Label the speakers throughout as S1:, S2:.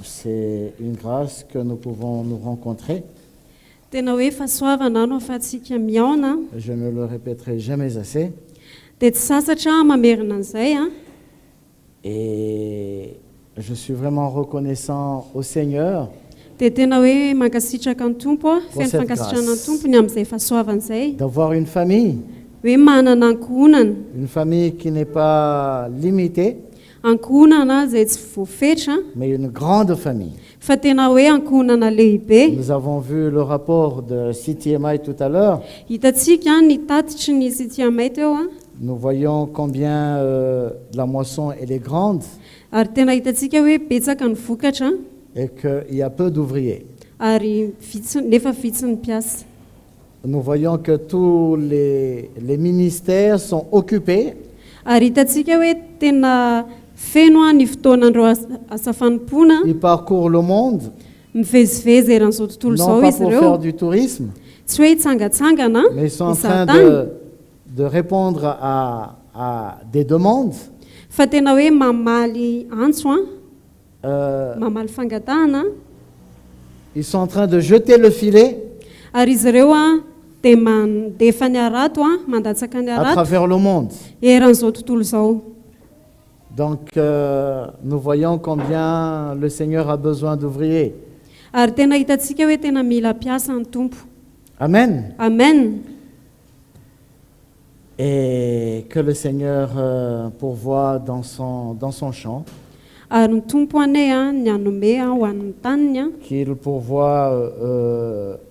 S1: C'est une grâce que nous pouvons nous rencontrer.
S2: Tena hoe fahasoavana no afahantsika miaona
S1: Je ne le répéterai jamais assez.
S2: dia tsy sasatra mamerina an'izay a.
S1: Et je suis vraiment reconnaissant au Seigneur
S2: Dia tena hoe mankasitraka ny tompo a,
S1: Pour
S2: feno
S1: cette
S2: fankasitrana ny
S1: grâce.
S2: tompony amin'izay fahasoavana izay,
S1: d'avoir une famille
S2: manana ankohonana,
S1: une famille qui n'est pas limitée,
S2: ankohonana izay tsy voafetra,
S1: mais une grande famille.
S2: fa tena hoe ankohonana lehibe.
S1: Nous avons vu le rapport de CTMI tout à l'heure.
S2: Hitantsika ny tatitry ny Sitiamay teo a,
S1: Nous voyons combien la moisson elle est grande
S2: ary tena hitantsika hoe betsaka ny vokatra
S1: et qu'il y a peu d'ouvriers.
S2: ary nefa vitsy ny mpiasa.
S1: Nous voyons que tous les ministères sont occupés
S2: Ary hitantsika hoe tena feno a ny fotoanandreo asa fanompoana,
S1: ils parcourent le monde,
S2: mivezivezy eran'izao tontolo
S1: non
S2: izao
S1: pas
S2: izy
S1: pour
S2: ireo,
S1: faire du tourisme,
S2: tsy hoe hitsangatsangana
S1: mais ils sont en train
S2: isan-tany,
S1: de répondre à des demandes.
S2: fa tena hoe mamaly antso a,
S1: Euh,
S2: mamaly fangatahana,
S1: ils sont en train de jeter le filet
S2: ary izy ireo a dia mandefa ny arato a, mandatsaka ny
S1: à
S2: arato
S1: travers le monde.
S2: eran'izao tontolo izao.
S1: Donc nous voyons combien le Seigneur a besoin d'ouvriers.
S2: Ary tena hitantsika hoe tena mila mpiasa ny tompo.
S1: Amen.
S2: Amen.
S1: Et que le Seigneur pourvoie dans son champ,
S2: Ary ny tompo anay a ny anome a ho an'ny taniny a,
S1: qu'il pourvoie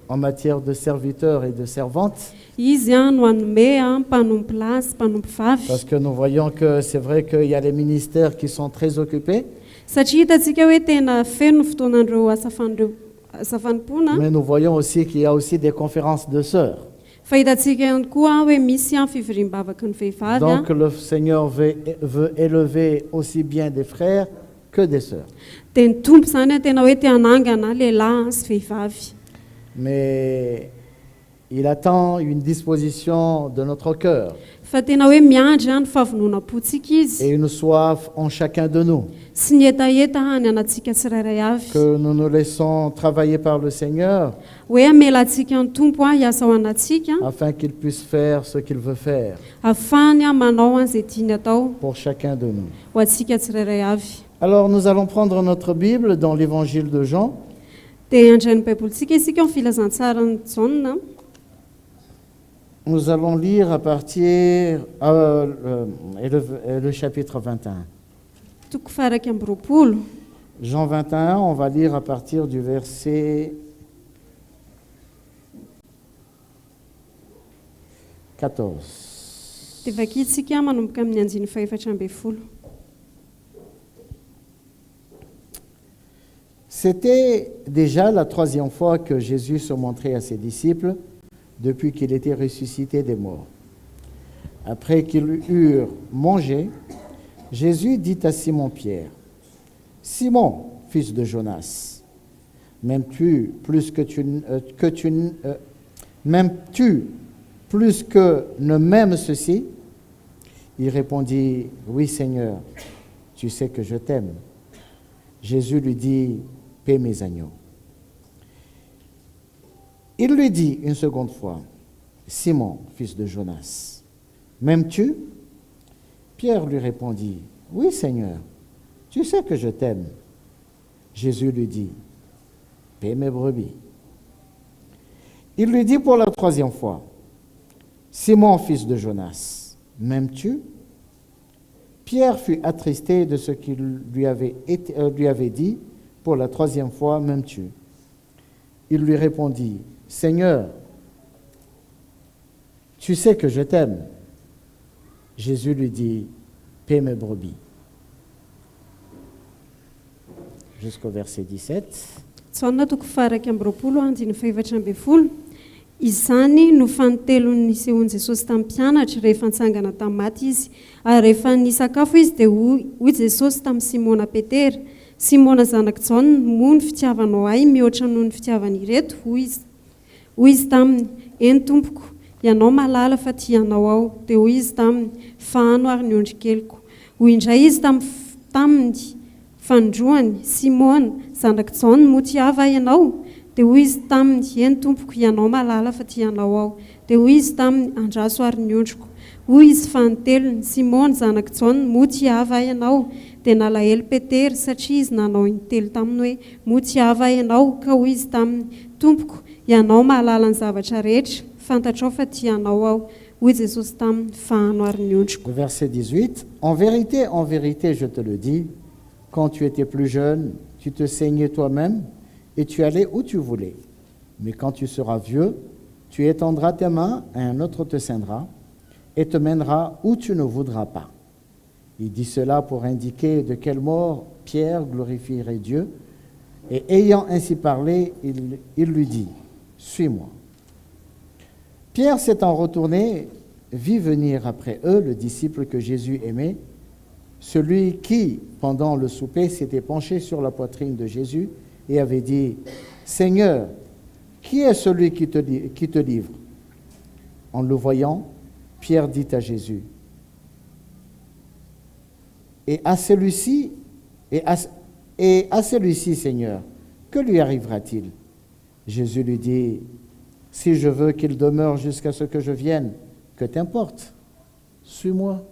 S1: en matière de serviteurs et de servantes,
S2: izy a no anome a mpanompo lahy sy mpanompo vavy.
S1: parce que nous voyons que c'est vrai qu'il y a les ministères qui sont très occupés,
S2: Satria hitantsika hoe tena feno ny fotoanandreo asa fanompoana,
S1: mais nous voyons aussi qu'il y a aussi des conférences de sœurs.
S2: fa hitantsika ihany koa hoe misy a fivoriam-bavaka ny vehivavy a.
S1: Donc le Seigneur veut élever aussi bien des frères que des sœurs.
S2: Dia ny tompo izany a tena hoe te hanangana lehilahy sy vehivavy.
S1: Mais il attend une disposition de notre cœur
S2: Fa tena hoe miandry a ny fahavononam-potsika
S1: et
S2: izy
S1: une soif en chacun de nous,
S2: sy ny etaeta any anatsika tsirairay avy,
S1: que nous nous laissons travailler par le Seigneur
S2: hoe amelantsika ny tompo a hiasa ao anatsika
S1: afin qu'il puisse faire ce qu'il veut faire
S2: ahafahany a manao an'izay tiany atao
S1: pour chacun de nous.
S2: ho antsika tsirairay avy.
S1: Alors nous allons prendre notre Bible dans l'évangile de Jean.
S2: Dia handray ny baibolitsika isika amin'ny filazantsara ny Jaona.
S1: Nous allons lire à partir le chapitre 21.
S2: Toko faha 20.
S1: Jean 21, on va lire à partir du verset 14.
S2: Dia vakitsika manomboka amin'ny andiny 14.
S1: C'était déjà la 3e fois que Jésus se montrait à ses disciples depuis qu'il était ressuscité des morts. Après qu'ils eurent mangé, Jésus dit à Simon-Pierre, « Simon, fils de Jonas, m'aimes-tu plus m'aimes-tu plus que ne m'aime ceci ?» Il répondit, « Oui, Seigneur, tu sais que je t'aime. » Jésus lui dit, « Paie mes agneaux. » Il lui dit une seconde fois, « Simon, fils de Jonas, m'aimes-tu » Pierre lui répondit, « Oui, Seigneur, tu sais que je t'aime. » Jésus lui dit, « Paie mes brebis. » Il lui dit pour la 3e fois, « Simon, fils de Jonas, m'aimes-tu » Pierre fut attristé de ce qu'il lui avait dit pour la 3e fois, « M'aimes-tu » Il lui répondit, « Seigneur, tu sais que je t'aime. » Jésus lui dit, « Paie mes brebis. » Jusqu'au verset 17.
S2: Jaona toko faha 20 andiny 14. Izany no fanontelony nisehoan'i Jesosy tamin'ny mpianatra rehefa nitsangana tamin'ny maty izy. Ary rehefa nisakafo izy dia hoy Jesosy tamin'ny Simona Petera, Simona zanak'i Jaona, moa ny fitiavanao ahy mihoatra noho ny fitiavany ireto? Hoy izy taminy, eny Tompoko, ianao malala fa tianao ao. Dia hoy izy taminy, fano ary ny ondrikeliko. Hoy indray izy tamin'ny taminy fandroany Simona zanaka Jaona moa tiava ianao dia hoy izy taminy eny tompoko ianao malala fa tianao ao dia hoy izy taminy andraso ary ny ondriko hoy izy fanotelony Simona zanaka Jaona moa tiava ianao dia nalahelo Petera satria izy nanao intelo taminy hoe moa tiava ianao ka hoy izy taminy tompoko ianao mahalala ny zavatra rehetra fantatrao fa tianao ao hoy Jesosy taminy fahano ary ny ondriko.
S1: Verset 18. En vérité, je te le dis, quand tu étais plus jeune, tu te saignais toi-même et tu allais où tu voulais. Mais quand tu seras vieux, tu étendras tes mains et un autre te ceindra et te mènera où tu ne voudras pas. Il dit cela pour indiquer de quelle mort Pierre glorifierait Dieu. Et ayant ainsi parlé, il lui dit, « Suis-moi. » Pierre s'étant retourné, vit venir après eux le disciple que Jésus aimait, celui qui, pendant le souper, s'était penché sur la poitrine de Jésus et avait dit, « Seigneur, qui est celui qui te livre ?» En le voyant, Pierre dit à Jésus, « Et à celui-ci, Seigneur, que lui arrivera-t-il ?» Jésus lui dit, « Si je veux qu'il demeure jusqu'à ce que je vienne, que t'importe, suis-moi. »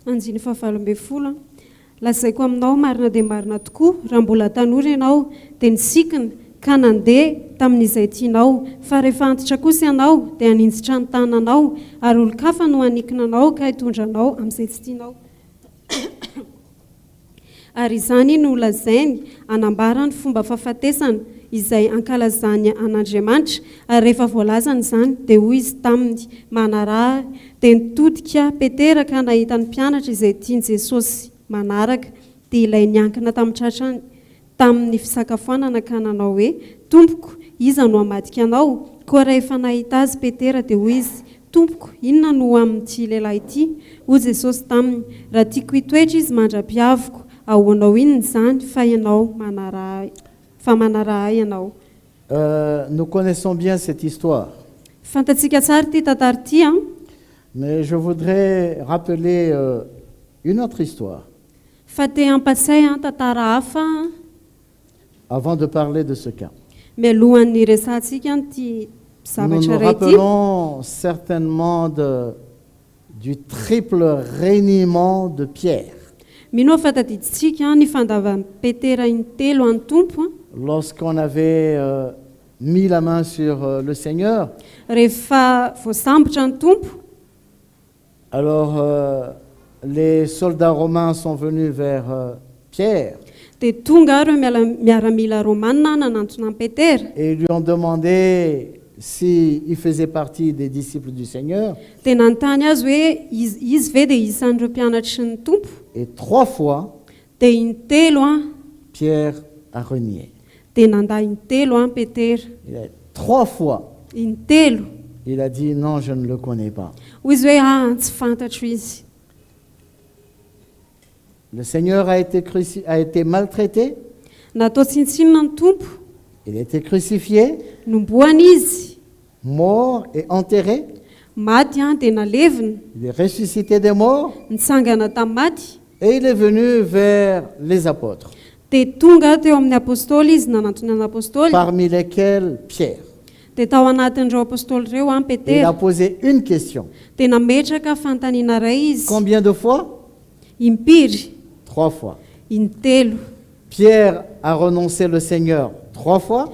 S2: Anjiny fahavalo folo lazaiko aminao marina dia marina tokoa raha mbola tanora ianao dia nisikina ka nandeha tamin'izay tianao fa rehefa antitra kosa ianao dia haninjitra ny tananao ary olo-kafa no hanikina anao ka hitondranao amin'izay tsy tianao ary izany no lazainy anambarany fomba fahafatesana izay ankalazany an'Andriamanitra ary rehefa voalazany izany dia hoy izy taminy manaraha dia nitodika Petera ka nahita ny mpianatra izay tiany Jesosy manaraka dia ilay niankina tamin'ny tamin'ny fisakafoanana ka nanao hoe tompoko iza no hamadika anao koa rehefa nahita azy Petera dia hoy izy tompoko inona no amin'ity lehilahy ity hoy Jesosy taminy raha tiako hitoetra izy mandra-piaviko ahoanao inona izany fa ianao manaraha
S1: Nous connaissons bien cette histoire. Mais je voudrais rappeler une autre histoire avant de parler de ce cas. Nous nous rappelons certainement du triple reniement de Pierre. Lorsqu'on avait mis la main sur le Seigneur, alors les soldats romains sont venus vers Pierre et lui ont demandé s'il faisait partie des disciples du Seigneur. Et 3 fois, Pierre a renié. 3 fois, il a dit non, je ne le connais pas. Le Seigneur a été maltraité. Il a été crucifié, mort et enterré. Il est ressuscité des morts et il est venu vers les apôtres, parmi lesquels Pierre. Il a posé une question. Combien de fois? 3 fois. Pierre a renoncé le Seigneur 3 fois.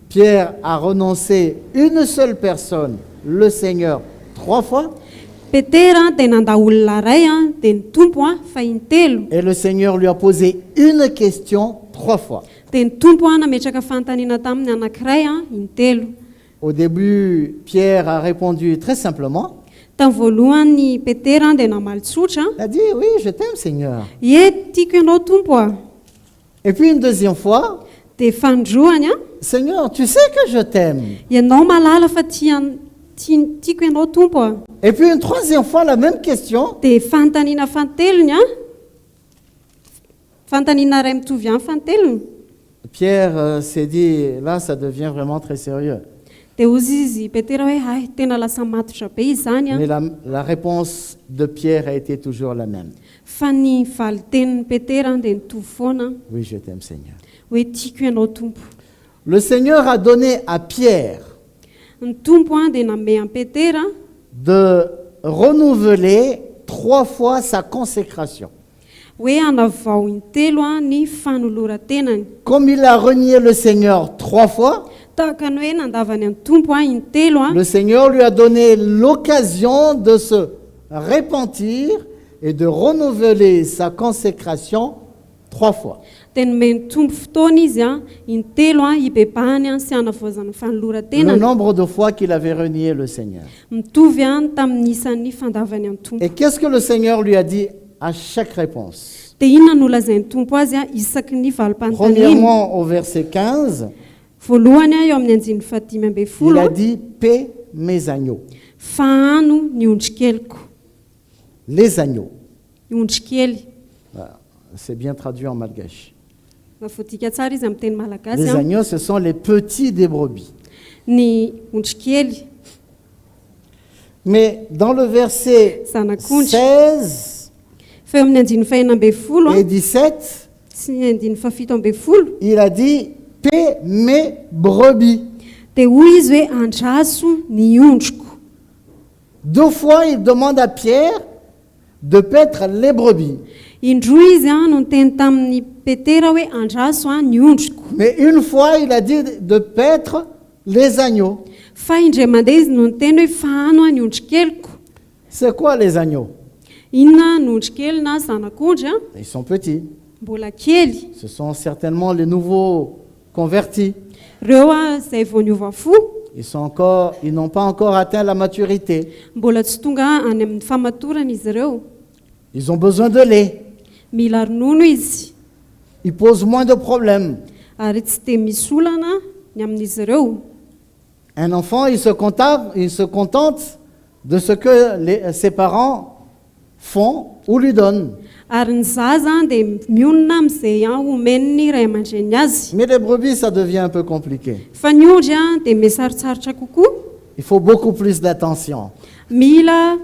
S1: Pierre a renoncé une seule personne, le Seigneur, 3 fois. Et le Seigneur lui a posé une question 3 fois. Au début, Pierre a répondu très simplement. Il a dit, oui, je t'aime, Seigneur. Et puis une deuxième fois, Seigneur, tu sais que je t'aime. Et puis une troisième fois, la même question. Pierre s'est dit, là, ça devient vraiment très sérieux.
S2: Dia ozy izy Petera hoe ay tena lasa matotra be izany a.
S1: Mais la réponse de Pierre a été toujours la même.
S2: Fa ny valitenin'ny Petera dia nitovy foana
S1: Oui, je t'aime, Seigneur.
S2: hoe tiako ianao tompo.
S1: Le Seigneur a donné à Pierre
S2: Ny tompo a dia nanome an'i Petera
S1: de renouveler 3 fois sa consécration.
S2: hoe hanavao intelo a ny fanoloran-tenany.
S1: Comme il a renié le Seigneur 3 fois,
S2: Tahaka ny hoe nandavany an'ny tompo a intelo a,
S1: le Seigneur lui a donné l'occasion de se repentir et de renouveler sa consécration 3 fois.
S2: dia nomeny tompo fotoana izy a intelo a hibebahany a sy hanavaozany
S1: Le
S2: fanoloran-tenany.
S1: nombre de fois qu'il avait renié le Seigneur.
S2: Mitovy a tamin'ny isan'ny fandavany an'ny tompo.
S1: Et qu'est-ce que le Seigneur lui a dit à chaque réponse?
S2: Dia inona no lazain'ny tompo azy a isaky ny valim-panontaniany.
S1: Premièrement, au verset 15,
S2: Voalohany a eo amin'ny andin'ny 15
S1: il a dit « paix mes agneaux ».
S2: fahano ny ondrikeliko.
S1: Les agneaux.
S2: Ny ondrikely.
S1: Voilà. C'est bien traduit en malgache.
S2: Voadika tsara izy amin'ny teny malagasy
S1: Les
S2: a.
S1: agneaux, ce sont les petits des brebis.
S2: Ny ondrikely.
S1: Mais dans le verset
S2: Zanak'ondry.
S1: 16
S2: Fa eo amin'ny andin'ny 19
S1: et 17,
S2: sy ny andin'ny 17
S1: il a dit « paix mes brebis ».
S2: dia hoy izy hoe andraso ny ondriko.
S1: 2 fois, il demande à Pierre de paître les brebis.
S2: Indroa izy a no niteny tamin'ny Petera hoe andraso a ny ondriko.
S1: Mais 1 fois, il a dit de paître les agneaux.
S2: Fa indray mandeha izy no niteny hoe fahano a ny ondrikeliko.
S1: C'est quoi les agneaux?
S2: Inona ny ondrikely na zanak'ondry a?
S1: Ils sont petits.
S2: Mbola kely.
S1: Ce sont certainement les nouveaux convertis.
S2: Reo a izay vao niova fo,
S1: Ils n'ont pas encore atteint la maturité.
S2: mbola tsy tonga any amin'ny famatorana izy ireo.
S1: Ils ont besoin de lait.
S2: Mila ronono izy.
S1: Ils posent moins de problèmes.
S2: Ary tsy dia misy olana ny amin'izy ireo.
S1: Un enfant, il se contente de ce que ses parents font ou lui donnent.
S2: Ary ny zaza dia mionona amin'izay omeny ny ray aman-dreny azy.
S1: Mais les brebis, ça devient un peu compliqué.
S2: Fa ny ondry a dia misaritsarotra kokoa.
S1: Il faut beaucoup plus d'attention.
S2: Mila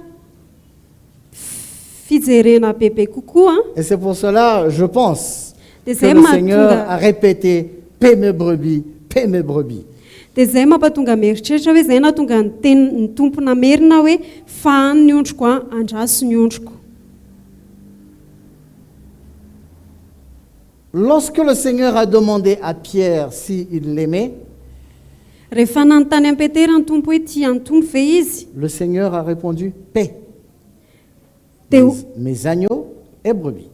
S2: fijerena bebe kokoa.
S1: Et c'est pour cela, je pense,
S2: Dia
S1: que
S2: zay
S1: le Seigneur a
S2: mahatonga
S1: répété « paix mes brebis, paix mes brebis ».
S2: dia zay mampatonga mieritreritra hoe zay nahatonga ny tompo namerina hoe fahano ny ondriko a andraso ny ondriko.
S1: Lorsque le Seigneur a demandé à Pierre s'il l'aimait,
S2: Rehefa nanontany an'i Petera ny tompo hoe tia ny tompo ve izy,
S1: le Seigneur a répondu « paix,
S2: dia
S1: mes agneaux et brebis ».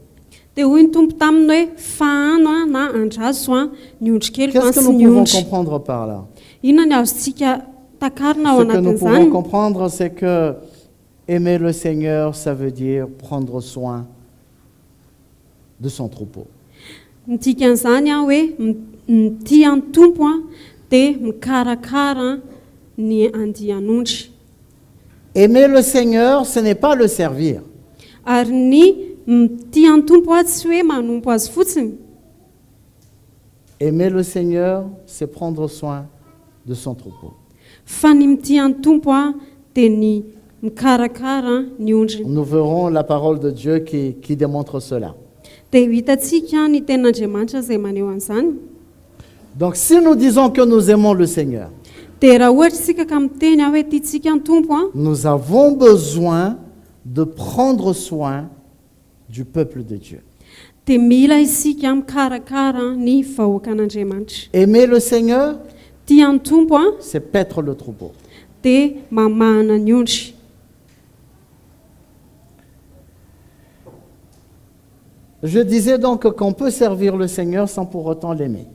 S2: hoy ny tompo taminy hoe fahano a na andraso a ny ondrikeliko a
S1: Qu'est-ce que
S2: sy
S1: nous
S2: ny
S1: pouvons
S2: ondry.
S1: comprendre par là?
S2: Inona ny azontsika takarina ao
S1: Ce que nous pouvons
S2: anatin'izany?
S1: comprendre, c'est que aimer le Seigneur, ça veut dire prendre soin de son troupeau.
S2: Ny dikan'izany a hoe tia ny tompo a dia mikarakara ny andian'ondry.
S1: Aimer le Seigneur, ce n'est pas le servir.
S2: Ary ny tia ny tompo a tsy hoe manompo azy fotsiny.
S1: Aimer le Seigneur, c'est prendre soin de son troupeau.
S2: Fa ny mitia ny tompo a dia ny mikarakara ny ondriny.
S1: Nous verrons la parole de Dieu qui démontre cela.
S2: Dia hitantsika ny ten'Andriamanitra izay maneho an'izany.
S1: Donc si nous disons que nous aimons le Seigneur,
S2: Dia raha ohatra isika ka miteny hoe tiantsika ny tompo a,
S1: nous avons besoin de prendre soin du peuple de Dieu.
S2: dia mila isika mikarakara ny vahoaka an'Andriamanitra.
S1: Aimer le Seigneur,
S2: Tia ny tompo a
S1: c'est paître le troupeau.
S2: dia mamahana ny ondry.
S1: Je disais donc qu'on peut servir le Seigneur sans pour autant l'aimer.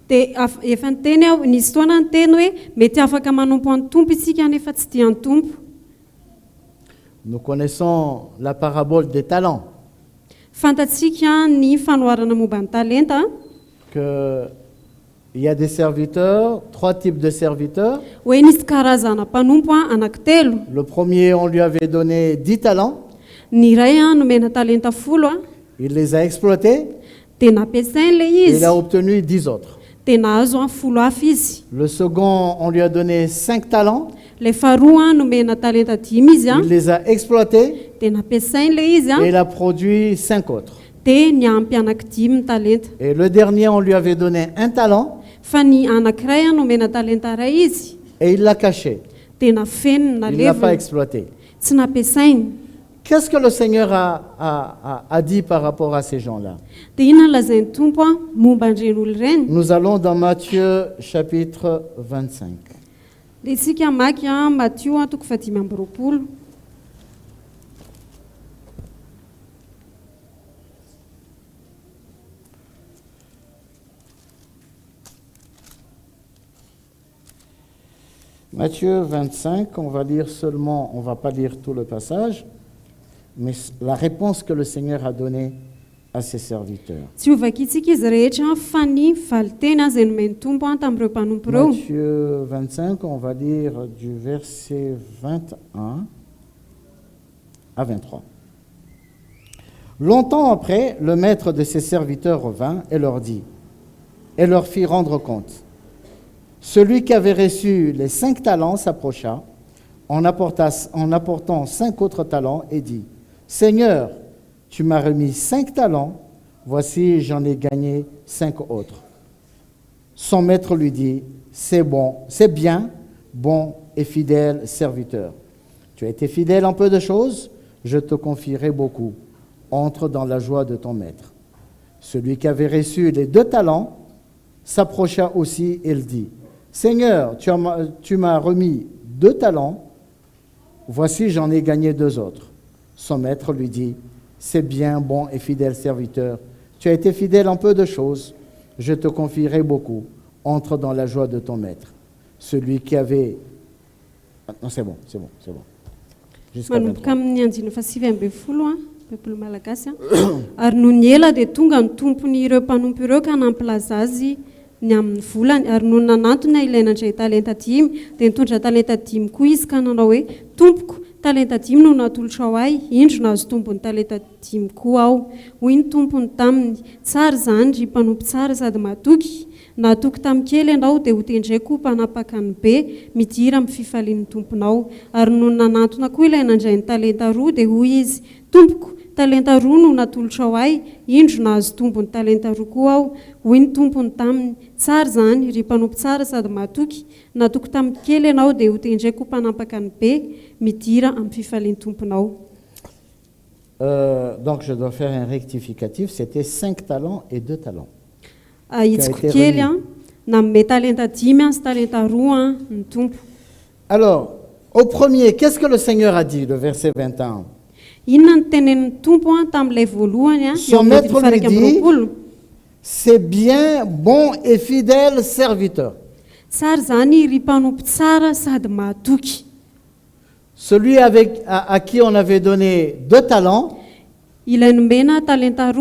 S2: Dia efa niteny aho, nisy fotoana niteny hoe mety afaka manompo an'ny tompo isika nefa tsy tia ny tompo.
S1: Nous connaissons la parabole des talents,
S2: Fantatsika ny fanoharana momba ny talenta,
S1: qu'il y a des serviteurs, 3 types de serviteurs.
S2: hoe nisy karazana mpanompo anankitelo.
S1: Le premier, on lui avait donné 10 talents,
S2: Ny iray nomena talenta 10
S1: il les a exploités,
S2: dia nampiasainy ilay
S1: et il
S2: izy
S1: a obtenu 10 autres.
S2: dia nahazo a folo hafa izy.
S1: Le second, on lui a donné 5 talents.
S2: Ilay faharoa nomena talenta 5 izy a
S1: Il les a exploités
S2: dia nampiasainy ilay izy a
S1: et il a produit 5 autres.
S2: dia niampy anaky 5 ny talenta.
S1: Et le dernier, on lui avait donné 1 talent
S2: Fa ny anankiray a nomena talenta ray izy
S1: et il l'a caché.
S2: dia nafeniny
S1: Il ne l'a pas
S2: naleviny
S1: exploité.
S2: tsy nampiasainy.
S1: Qu'est-ce que le Seigneur a dit par rapport à ces gens-là?
S2: Dia inona no lazain'ny tompo a momba an'ireny olo ireny.
S1: Nous allons dans Matthieu chapitre 25.
S2: Dia isika maky a Matthieu a toko 5:20.
S1: Matthieu 25, on va lire seulement, on ne va pas lire tout le passage, mais la réponse que le Seigneur a donnée à ses serviteurs.
S2: Tsy ovaka itsika izy rehetra fa ny valiteny a izay nomeny tompo a tamin'ireo mpanompo ireo.
S1: Matthieu 25, on va lire du verset 21 à 23. Longtemps après, le maître de ses serviteurs revint et leur dit, et leur fit rendre compte. Celui qui avait reçu les 5 talents s'approcha en apportant 5 autres talents et dit, Seigneur, tu m'as remis 5 talents, voici j'en ai gagné 5 autres. Son maître lui dit, c'est bon, c'est bien, bon et fidèle serviteur. Tu as été fidèle en peu de choses, je te confierai beaucoup. Entre dans la joie de ton maître. Celui qui avait reçu les 2 talents s'approcha aussi et le dit, Seigneur, tu m'as remis 2 talents, voici j'en ai gagné 2 autres. Son maître lui dit, c'est bien, bon et fidèle serviteur, tu as été fidèle en peu de choses, je te confierai beaucoup, entre dans la joie de ton maître. Celui qui avait... Non, c'est bon. Jusqu'à 23.
S2: Manomboka amin'ny andiny 7:20 a peuple malagasy a ary noho ny ela dia tonga ny tompon'ireo mpanompo ireo ka nampilaza azy ny amin'ny volany ary noho nanantona ilaina indray talenta 10 dia nitondra talenta 10 koa izy ka nanao hoe tompoko talenta 10 no natolotra ao ahy indro nahazo tompony talenta 10 koa aho hoy ny tompony taminy tsara zany ry mpanompo tsara sady matoky natoky tamin'ny kely ianao dia ho tendraiko mpanapaka ny be midira amin'ny fifalian'ny tomponao ary noho nanantona koa ilaina indray ny talenta 2 dia hoy izy tompoko talenta 2 no natolotra ao ahy indro nahazo tompony talenta 2 koa aho hoy ny tompony taminy tsara zany ry mpanompo tsara sady matoky natoky tamin'ny kely ianao dia ho tendraiko mpanapaka ny be midira amin'ny fifalian'ny tomponao.
S1: Donc je dois faire un rectificatif, c'était 5 talents et 2 talents.
S2: Itsiko kely a nanome talenta 10 sy talenta 2 ny tompo.
S1: Alors, au premier, qu'est-ce que le Seigneur a dit, le verset 21?
S2: Inona ny tenenin'ny tompo tamin'ilay voalohany
S1: Son maître lui dit, c'est bien, bon et fidèle serviteur.
S2: Tsara zany ry mpanompo tsara sady matoky.
S1: Celui à qui on avait donné 2 talents,
S2: ilay nomena talenta 2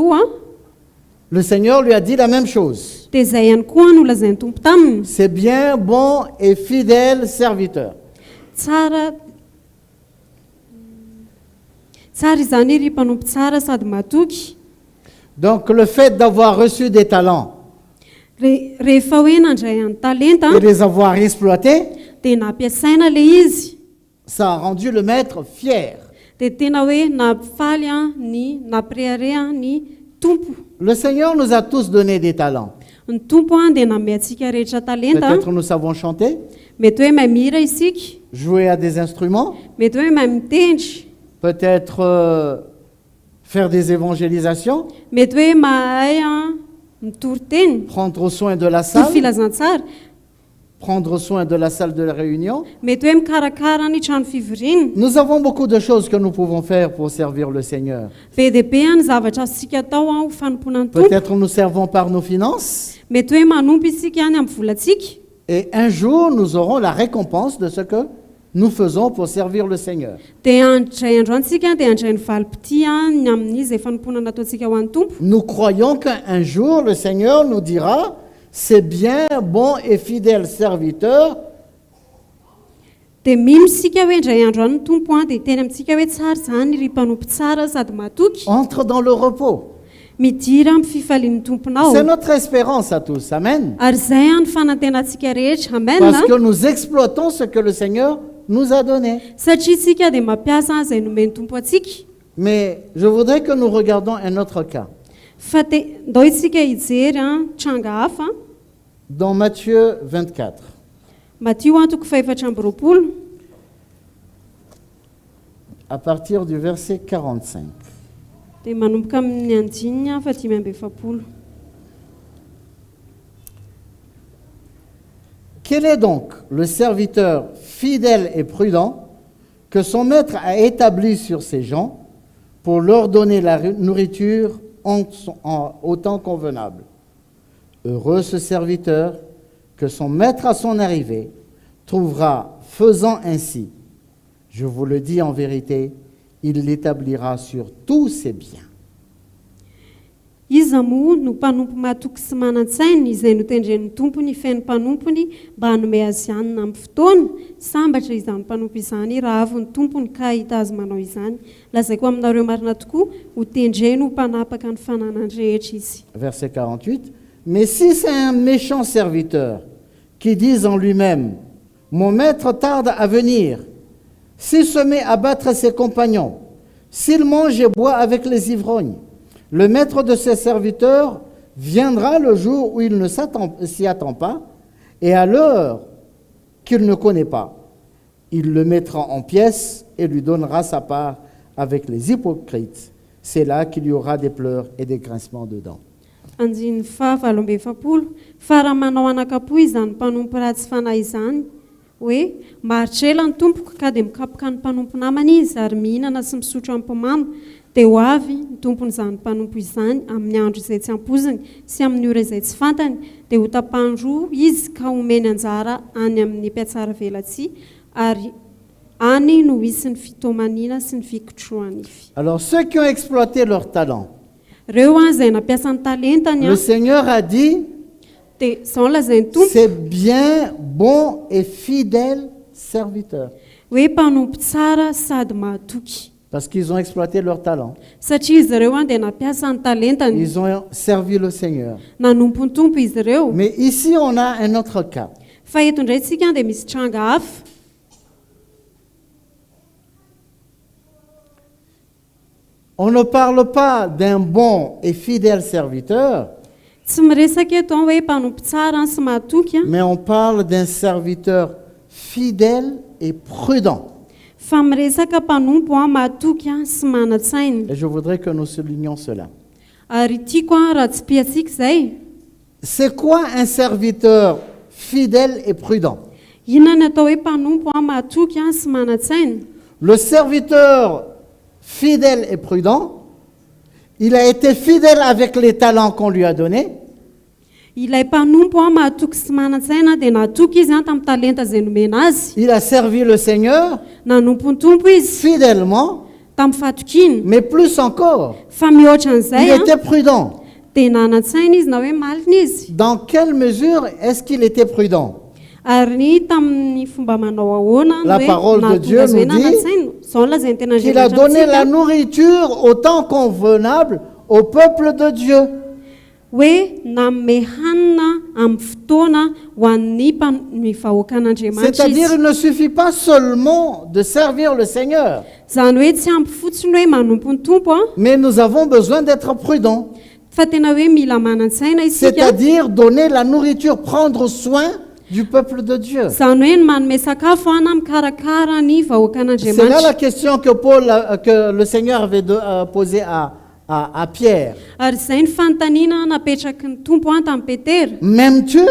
S1: le Seigneur lui a dit la même chose.
S2: dia izay ihany koa no lazain'ny tompo taminy.
S1: C'est bien, bon et fidèle serviteur.
S2: Tsara izany ry mpanompo tsara sady matoky.
S1: Donc le fait d'avoir reçu des talents
S2: Rehefa hoe nandray any talenta
S1: et les avoir exploités,
S2: dia nampiasaina le izy
S1: ça a rendu le maître fier.
S2: dia tena hoe nampifaly nampireharea ny tompo.
S1: Le Seigneur nous a tous donné des talents.
S2: Ny tompo dia nanome antsika rehetra talenta.
S1: Peut-être nous savons chanter,
S2: mety hoe mahay mihira isika,
S1: jouer à des instruments,
S2: mety hoe mahay mitendry,
S1: peut-être faire des évangélisations,
S2: mety hoe mahay mitory teny,
S1: prendre soin de la
S2: tory
S1: salle,
S2: filazantsara,
S1: prendre soin de la salle de la réunion.
S2: mety hoe mikarakara ny trano fivoriana.
S1: Nous avons beaucoup de choses que nous pouvons faire pour servir le Seigneur.
S2: Be dia be ny zavatra azontsika atao ho fanompoana ny tompo.
S1: Peut-être nous servons par nos finances
S2: Mety hoe manompo isika any amin'ny volantsika.
S1: et un jour nous aurons la récompense de ce que nous faisons pour servir le Seigneur.
S2: Dia andray androantsika dia andray ny valipity ny amin'izy fanompoana nataontsika ho an'ny tompo.
S1: Nous croyons qu'un jour le Seigneur nous dira, c'est bien, bon et fidèle serviteur,
S2: Dia mino isika hoe indray andro any ny tompo dia teny amintsika hoe tsara zany ry mpanompo tsara sady matoky.
S1: entre dans le repos.
S2: midira amin'ny fifalian'ny tomponao.
S1: C'est notre espérance à tous. Amen.
S2: Ary zay ny fanantenantsika rehetra. Amen.
S1: Parce que nous exploitons ce que le Seigneur nous a donné.
S2: Satria isika dia mampiasa izay nomeny tompo atsika.
S1: Mais je voudrais que nous regardions un autre cas.
S2: Fa ndao isika hijery tranga hafa.
S1: Dans Matthieu 24.
S2: Matthieu antoko 4:20.
S1: À partir du verset 45.
S2: Dia manomboka amin'ny 5:20.
S1: Quel est donc le serviteur fidèle et prudent que son maître a établi sur ses gens pour leur donner la nourriture au temps convenable? Heureux ce serviteur que son maître à son arrivée trouvera faisant ainsi. Je vous le dis en vérité, il l'établira sur tous ses biens.
S2: Iza moa no mpanompo mahatoky sy manan-tsainy izay notendren'ny tompony feno mpanompony mba hanome azy anina amin'ny fotoana, sambatra izany mpanompo izany raha avy ny tompony ka hita azy manao izany. Lazaiko aminareo marina tokoa ho tendreny ho mpanapaka ny fananany rehetra izy.
S1: Verset 48. Mais si c'est un méchant serviteur qui dit en lui-même, mon maître tarde à venir, s'il se met à battre ses compagnons, s'il mange et boit avec les ivrognes, le maître de ses serviteurs viendra le jour où il ne s'y attend pas et à l'heure qu'il ne connaît pas. Il le mettra en pièces et lui donnera sa part avec les hypocrites. C'est là qu'il y aura des pleurs et des grincements de dents.
S2: Andiny 7:20. Fa raha manao anakapo izany mpanompo ratsy fanahy izany, hoe mahatrela ny tompoko ka dia mikapoka ny mpanompo namany izy ary mihinana sy misotro amin'ny mpamamo, dia ho avy ny tompon'izany mpanompo izany amin'ny andro izay tsy ampoziny sy amin'ny ora izay tsy fantany, dia ho tapahany roa izy ka homeny anjara any amin'ny mpiatsara velatsy ary any no hisy ny fitomaniana sy ny fikotroany ify.
S1: Alors ceux qui ont exploité leur talent,
S2: Reo izay nampiasa ny talentany
S1: le Seigneur a dit,
S2: dia izao lazainy tompo
S1: c'est bien, bon et fidèle serviteur.
S2: hoe mpanompo tsara sady mahatoky.
S1: Parce qu'ils ont exploité leur talent.
S2: Satria izy ireo dia nampiasa ny talentany,
S1: Ils ont servi le Seigneur.
S2: nanompo ny tompo izy ireo.
S1: Mais ici, on a un autre cas.
S2: Fa eto indray tsika dia misy tranga hafa.
S1: On ne parle pas d'un bon et fidèle serviteur,
S2: Tsy miresaka eto hoe mpanompo tsara sy mahatoky,
S1: mais on parle d'un serviteur fidèle et prudent.
S2: fa miresaka mpanompo mahatoky sy manan-tsainy.
S1: Et je voudrais que nous soulignions cela.
S2: Ary tiako raha tsy piatsika izay,
S1: C'est quoi un serviteur fidèle et prudent?
S2: inona ny atao hoe mpanompo mahatoky sy manan-tsainy?
S1: Le serviteur fidèle et prudent, il a été fidèle avec les talents qu'on lui a donnés.
S2: Ilay mpanompo mahatoky sy manan-tsaina dia nahatoky izy tamin'ny talenta izay nomena azy,
S1: Il a servi le Seigneur
S2: nanompo ny tompo izy
S1: fidèlement,
S2: tamin'ny fatokiny.
S1: mais plus encore,
S2: Fa mihoatra
S1: il
S2: an'izay
S1: était prudent.
S2: dia nanan-tsaina izy na hoe malina izy.
S1: Dans quelle mesure est-ce qu'il était prudent?
S2: Ary tamin'ny fomba manao ahoana
S1: La parole de Dieu nous dit qu'il a donné la nourriture au temps convenable au peuple de Dieu.
S2: hoe nanome hanina amin'ny fotoana ho an'ny vahoakan'Andriamanitra
S1: C'est-à-dire,
S2: izy.
S1: il ne suffit pas seulement de servir le Seigneur,
S2: Izany hoe tsy ampy fotsiny hoe manompo ny tompo,
S1: mais nous avons besoin d'être prudents.
S2: fa tena hoe mila manan-tsaina isika.
S1: C'est-à-dire donner la nourriture, prendre soin du peuple de Dieu.
S2: Izany hoe ny manome sakafo na mikarakara ny
S1: C'est là
S2: vahoakan'Andriamanitra.
S1: la question que le Seigneur avait posée à Pierre.
S2: Ary izay ny fanontaniana napetraky ny tompo tamin'ny Petera.
S1: M'aimes-tu?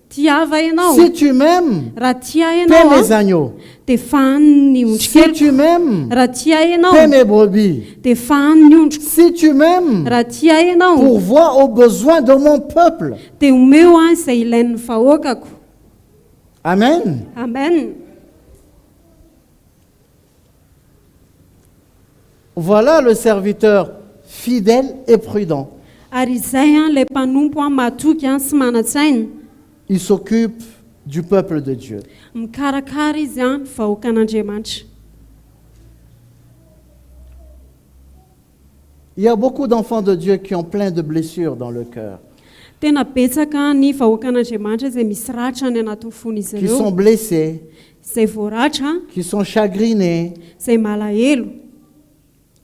S2: Tiava ianao?
S1: Si tu m'aimes,
S2: Raha tia
S1: paie
S2: ianao
S1: mes agneaux.
S2: dia fahany ny
S1: Si
S2: ondrikely.
S1: tu m'aimes,
S2: Raha tia ianao
S1: paie mes brebis.
S2: dia fahany ny ondriko.
S1: Si tu m'aimes,
S2: Raha tia ianao
S1: pourvois aux besoins de mon peuple.
S2: dia omeo izay ilain'ny vahoakako.
S1: Amen.
S2: Amen.
S1: Voilà le serviteur fidèle et prudent.
S2: Ary izay ilay mpanompo mahatoky sy manan-tsaina.
S1: Il s'occupe du peuple de Dieu.
S2: Mikarakara izy ny vahoakan'Andriamanitra.
S1: Il y a beaucoup d'enfants de Dieu qui ont plein de blessures dans le cœur,
S2: Tena betsaka ny vahoakan'Andriamanitra izay misy ratra ny anatin'ny fon'izy
S1: qui
S2: ireo,
S1: sont blessés,
S2: izay voaratra,
S1: qui sont chagrinés,
S2: izay malahelo,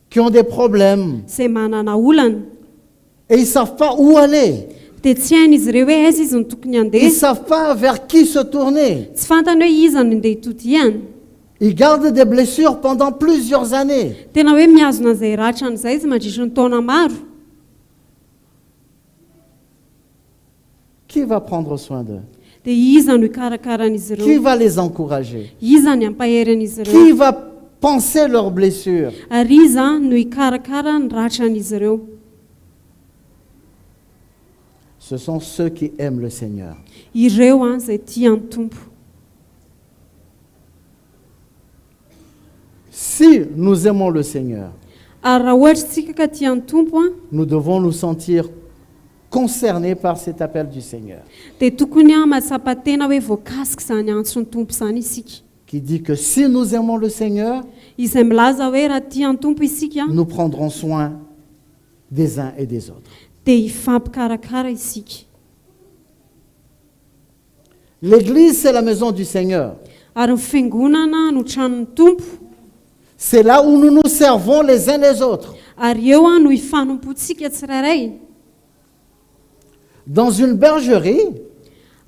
S1: qui ont des problèmes
S2: izay manana olana.
S1: et ils ne savent pas où aller.
S2: Dia tsy hain'izy ireo hoe aiza izy no tokony
S1: Ils
S2: handeha.
S1: ne savent pas vers qui se tourner.
S2: Tsy fantany hoe iza no andeha itotiany.
S1: Ils gardent des blessures pendant plusieurs années.
S2: Tena hoe mihazona izay ratra an'izay izy mandritra ny taona maro.
S1: Qui va prendre soin d'eux?
S2: Dia iza no hikarakaran'izy
S1: Qui
S2: ireo?
S1: va les encourager?
S2: Iza ny hampahery an'izy ireo?
S1: Qui va penser leurs blessures?
S2: Ary iza no hikarakara ny ratran'izy ireo?
S1: Ce sont ceux qui aiment le Seigneur.
S2: Ireo izay tia ny Tompo.
S1: Si nous aimons le Seigneur,
S2: Ary raha ohatra tsika ka tia ny Tompo,
S1: nous devons nous sentir concernés par cet appel du Seigneur,
S2: dia tokony mahatsapa-tena hoe voakasika izany antso ny Tompo izany isika.
S1: qui dit que si nous aimons le Seigneur,
S2: Izay milaza hoe raha tia ny Tompo isika,
S1: nous prendrons soin des uns et des autres.
S2: dia hifampikarakara isika.
S1: L'Église, c'est la maison du Seigneur.
S2: Ary ny fiangonana no tranon'ny Tompo,
S1: C'est là où nous nous servons les uns les autres.
S2: ary eo no hifanompontsika tsirairay.
S1: Dans une bergerie,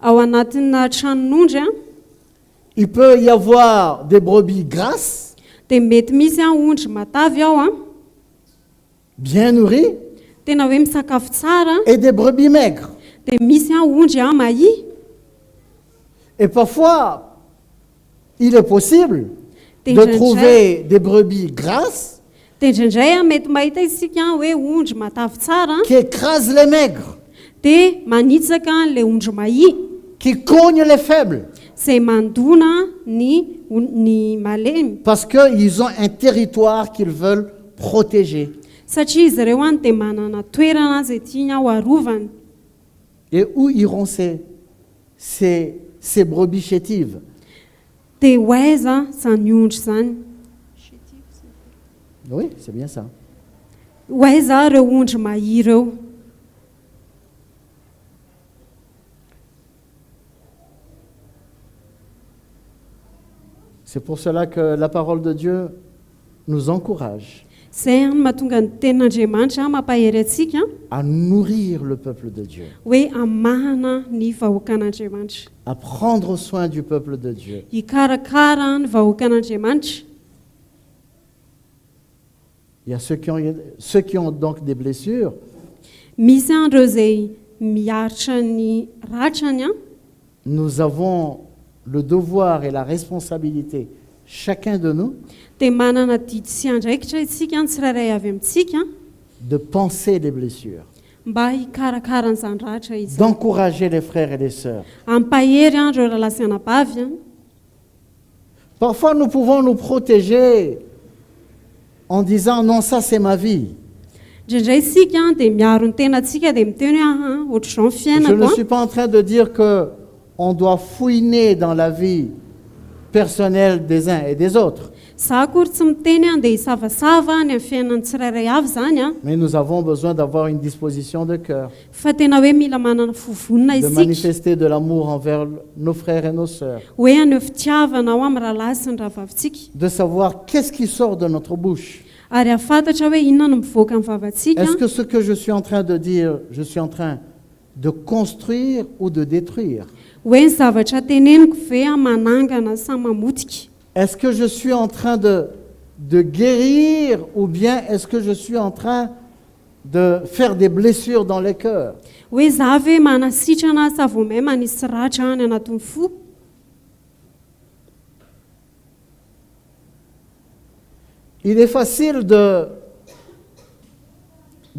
S2: Ao anatina tranon'ondry,
S1: il peut y avoir des brebis grasses,
S2: dia mety misy ondry matavy ao,
S1: bien nourries,
S2: tena hoe misakafo tsara,
S1: et des brebis maigres.
S2: dia misy ondry mahi.
S1: Et parfois, il est possible
S2: Dia
S1: de
S2: indraindray
S1: trouver des brebis grasses
S2: dia indraindray mety mahita isika hoe ondry matavy tsara,
S1: qui écrasent les maigres,
S2: dia manitsaka ilay ondry mahi,
S1: qui cognent les faibles,
S2: izay mandona ny malemy,
S1: parce qu'ils ont un territoire qu'ils veulent protéger.
S2: satria izy ireo dia manana toerana izay tiany ao arovany.
S1: Et où iront ces brebis chétives?
S2: Dia ho aiza izany ondry izany?
S1: Oui, c'est bien ça.
S2: Ho aiza ireo ondry mahi ireo?
S1: C'est pour cela que la parole de Dieu nous encourage
S2: Izay no mahatonga ny tenin'Andriamanitra mampahery atsika
S1: à nourrir le peuple de Dieu,
S2: hoe amahana ny vahoakan'Andriamanitra,
S1: à prendre soin du peuple de Dieu.
S2: hikarakara ny vahoakan'Andriamanitra.
S1: Il y a ceux qui ont donc des blessures.
S2: Misy ireo izay miaritra ny ratrany,
S1: Nous avons le devoir et la responsabilité, chacun de nous,
S2: dia manana didy sy andraikitra isika ny tsirairay avy amintsika
S1: de penser les blessures,
S2: mba hikarakara an'izany ratra izy,
S1: d'encourager les frères et les sœurs.
S2: ampahery ireo ralahy sy anabavy.
S1: Parfois, nous pouvons nous protéger en disant non, ça c'est ma vie.
S2: Indraindray isika dia miaro ny tenantsika dia miteny hoe ohatr'izao ny
S1: Je ne
S2: fiainako.
S1: suis pas en train de dire qu'on doit fouiner dans la vie personnelle des uns et des autres,
S2: Za akory tsy miteny dia hisavasava ny amin'ny fiainan'ny tsirairay avy izany,
S1: mais nous avons besoin d'avoir une disposition de cœur,
S2: fa tena hoe mila manana fovonina
S1: de
S2: isika,
S1: manifester de l'amour envers nos frères et nos sœurs,
S2: hoe aneho fitiavana ao amin'ny rahalahy sy ny rahavavintsika,
S1: de savoir qu'est-ce qui sort de notre bouche.
S2: ary ahafantatra hoe inona no mivoaka amin'ny vavantsika.
S1: Est-ce que ce que je suis en train de dire, je suis en train de construire ou de détruire?
S2: Hoe ny zavatra teneniko ve manangana sa mamotika?
S1: Est-ce que je suis en train de guérir ou bien est-ce que je suis en train de faire des blessures dans les cœurs?
S2: Hoe za ve manasitrana sa vao may manisy ratra any anatin'ny fo?
S1: Il est facile de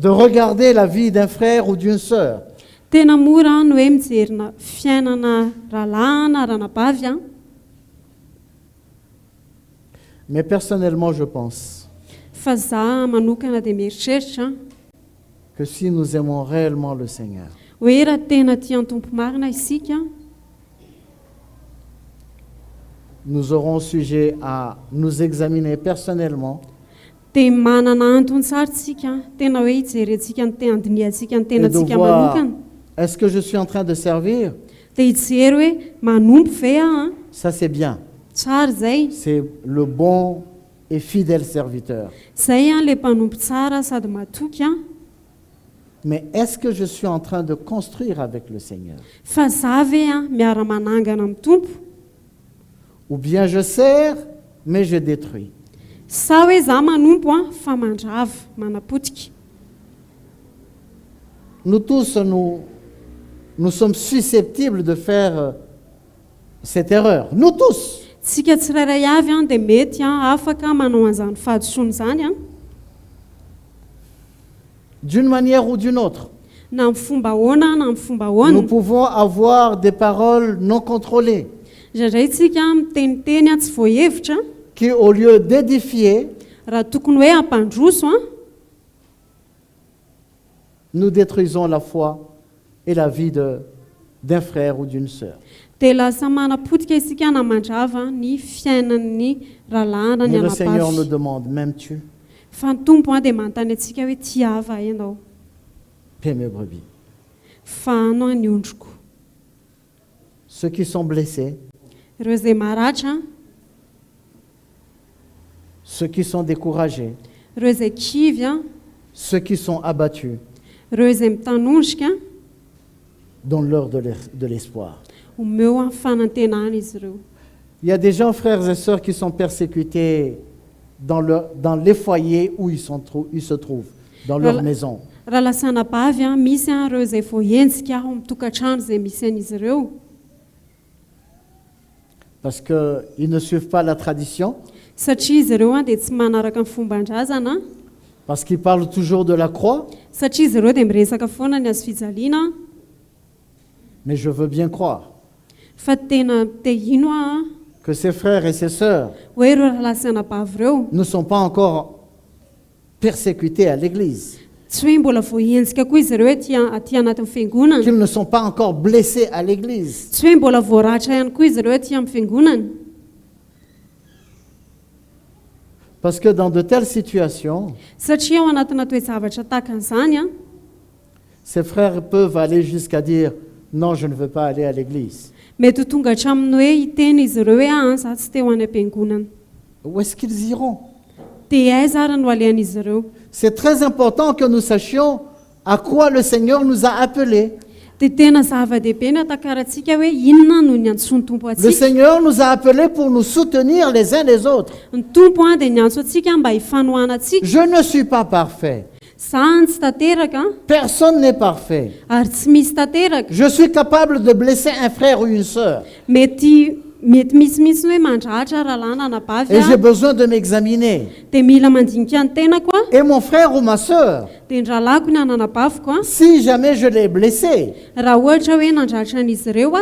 S1: regarder la vie d'un frère ou d'une sœur
S2: Tena mora ny hoe mijerina fiainana rahalahy na ranabavy,
S1: mais personnellement je pense
S2: fa za manokana dia mieritreritra
S1: que si nous aimons réellement le Seigneur,
S2: hoe raha tena tia ny Tompo marina isika,
S1: nous aurons sujet à nous examiner personnellement
S2: dia manana antony tsara tsika tena hoe hijerentsika ny andiniantsika ny
S1: et de
S2: tenantsika
S1: voir,
S2: manokana
S1: est-ce que je suis en train de servir?
S2: dia hijery hoe manompo ve aho
S1: Ça c'est bien.
S2: tsara zay
S1: C'est le bon et fidèle serviteur.
S2: zay le mpanompo tsara sady matoky
S1: Mais est-ce que je suis en train de construire avec le Seigneur?
S2: fa za ve miara-manangana amin'ny tompo
S1: Ou bien je sers, mais je détruis?
S2: sa hoe za manompo fa mandrava manapotika
S1: Nous tous, nous sommes susceptibles de faire cette erreur. Nous tous.
S2: tsika tsirairay avy dia mety afaka manao an'izany fahadosoana zany
S1: D'une manière ou d'une autre.
S2: na amin'ny fomba ahoana na amin'ny fomba
S1: Nous
S2: ahoana
S1: pouvons avoir des paroles non contrôlées
S2: indraindray tsika miteniteny tsy voahevitra
S1: qui, au lieu d'édifier,
S2: raha tokony hoe hampandroso
S1: nous détruisons la foi et la vie d'un frère ou d'une sœur.
S2: dia lasa manapotika isika na mandrava ny fiainan'ny rahalahy na ny
S1: Mais le Seigneur nous
S2: anapavy
S1: demande, m'aimes-tu?
S2: fa ny tompo dia manontany atsika hoe tiava ianao
S1: Paix mes brebis.
S2: fa anao ny ondroko
S1: Ceux qui sont blessés,
S2: ireo izay maratra
S1: ceux qui sont découragés,
S2: ireo izay kivy
S1: ceux qui sont abattus,
S2: ireo izay mitanondrika
S1: donne-leur de l'espoir.
S2: omeo amin'ny fanantenana izy ireo
S1: Il y a des gens, frères et sœurs, qui sont persécutés dans les foyers où ils se trouvent, dans leur maison.
S2: raha lasa anabavy misy ireo izay voahenjika ao amin'ny tokantrano izay misy an'izy ireo
S1: Parce qu'ils ne suivent pas la tradition,
S2: satria izy ireo dia tsy manaraka ny fomban-drazana
S1: parce qu'ils parlent toujours de la croix.
S2: satria izy ireo dia miresaka foana ny azo fijaliana
S1: Mais je veux bien croire
S2: fa tena te ino
S1: que ces frères et ces sœurs
S2: hoe ireo rahalahy sy anabavy ireo
S1: ne sont pas encore persécutés à l'église,
S2: tsy hoe mbola voahenjika koa izy ireo aty anatin'ny fiangonana
S1: qu'ils ne sont pas encore blessés à l'église.
S2: tsy hoe mbola voaratra ihany koa izy ireo aty amin'ny fiangonana
S1: Parce que dans de telles situations,
S2: satria ao anatina toe-javatra tahaka an'izany
S1: ces frères peuvent aller jusqu'à dire non, je ne veux pas aller à l'église.
S2: mety ho tonga hatraminy hoe hiteny izy ireo hoe za tsy te ho any am-piangonana
S1: Où est-ce qu'ils iront?
S2: dia aiza ary no alehan'izy ireo
S1: C'est très important que nous sachions à quoi le Seigneur nous a appelés.
S2: dia tena zava-dehibe ny atakaratsika hoe inona no ny antso ny tompo
S1: Le
S2: atsika
S1: Seigneur nous a appelés pour nous soutenir les uns les autres.
S2: ny tompo dia ny antso atsika mba hifanohana atsika
S1: Je ne suis pas parfait.
S2: zany tsy tanteraka
S1: Personne n'est parfait.
S2: ary tsy misy tanteraka
S1: Je suis capable de blesser un frère ou une sœur.
S2: mety misimisy hoe mandratra rahalahy na anabavy
S1: Et j'ai besoin de m'examiner.
S2: dia mila mandinika ny tenako
S1: Et mon frère ou ma sœur,
S2: dia ny rahalahiko ny ananabaviko
S1: si jamais je l'ai blessé,
S2: raha ohatra hoe nandratra an'izy ireo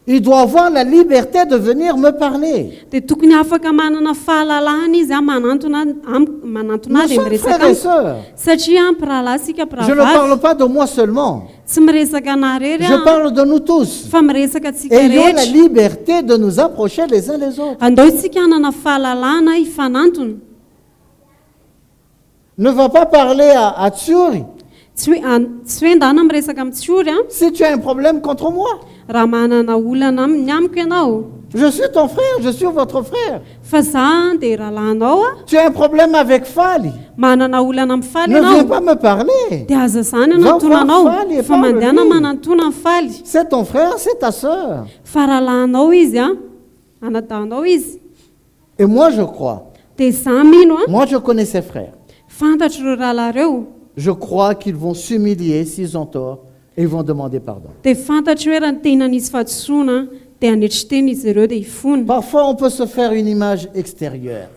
S1: il doit avoir la liberté de venir me parler.
S2: dia tokony afaka manana fahalalahana izy manantona
S1: Nous
S2: dia
S1: sommes
S2: miresaka
S1: frères et sœurs.
S2: satria mpirahalahy sika
S1: Je ne
S2: mpirahavavy
S1: parle pas de moi seulement.
S2: tsy miresaka na rery
S1: Je parle de nous tous.
S2: fa miresaka atsika
S1: Ayons la
S2: rehetra
S1: liberté de nous approcher les uns les autres.
S2: andao isika hanana fahalalahana hifanantona
S1: Ne va pas parler à Tsuri
S2: tsy hoe ndana miresaka amin'ny tsiory
S1: si tu as un problème contre moi.
S2: raha manana olana ny amiko ianao
S1: Je suis ton frère, je suis votre frère.
S2: fa za dia rahalahinao
S1: Tu as un problème avec Fali.
S2: manana olana amin'ny faly
S1: Ne viens
S2: ianao
S1: pas me parler.
S2: dia aza zany
S1: Va
S2: anantonanao
S1: voir faly et
S2: fa
S1: parle
S2: mandehana
S1: lui.
S2: manantona ny faly
S1: C'est ton frère, c'est ta sœur.
S2: fa rahalahinao izy anadanao izy
S1: Et moi, je crois.
S2: dia za mino
S1: Moi, je connais ses frères.
S2: fantatro ireo rahalahy ireo
S1: Je crois qu'ils vont s'humilier s'ils ont tort et ils vont demander pardon.
S2: dia fantatro hoe raha ny tena nisy fahadisoana dia anetriteny izy ireo dia hifony
S1: Parfois, on peut se faire une image extérieure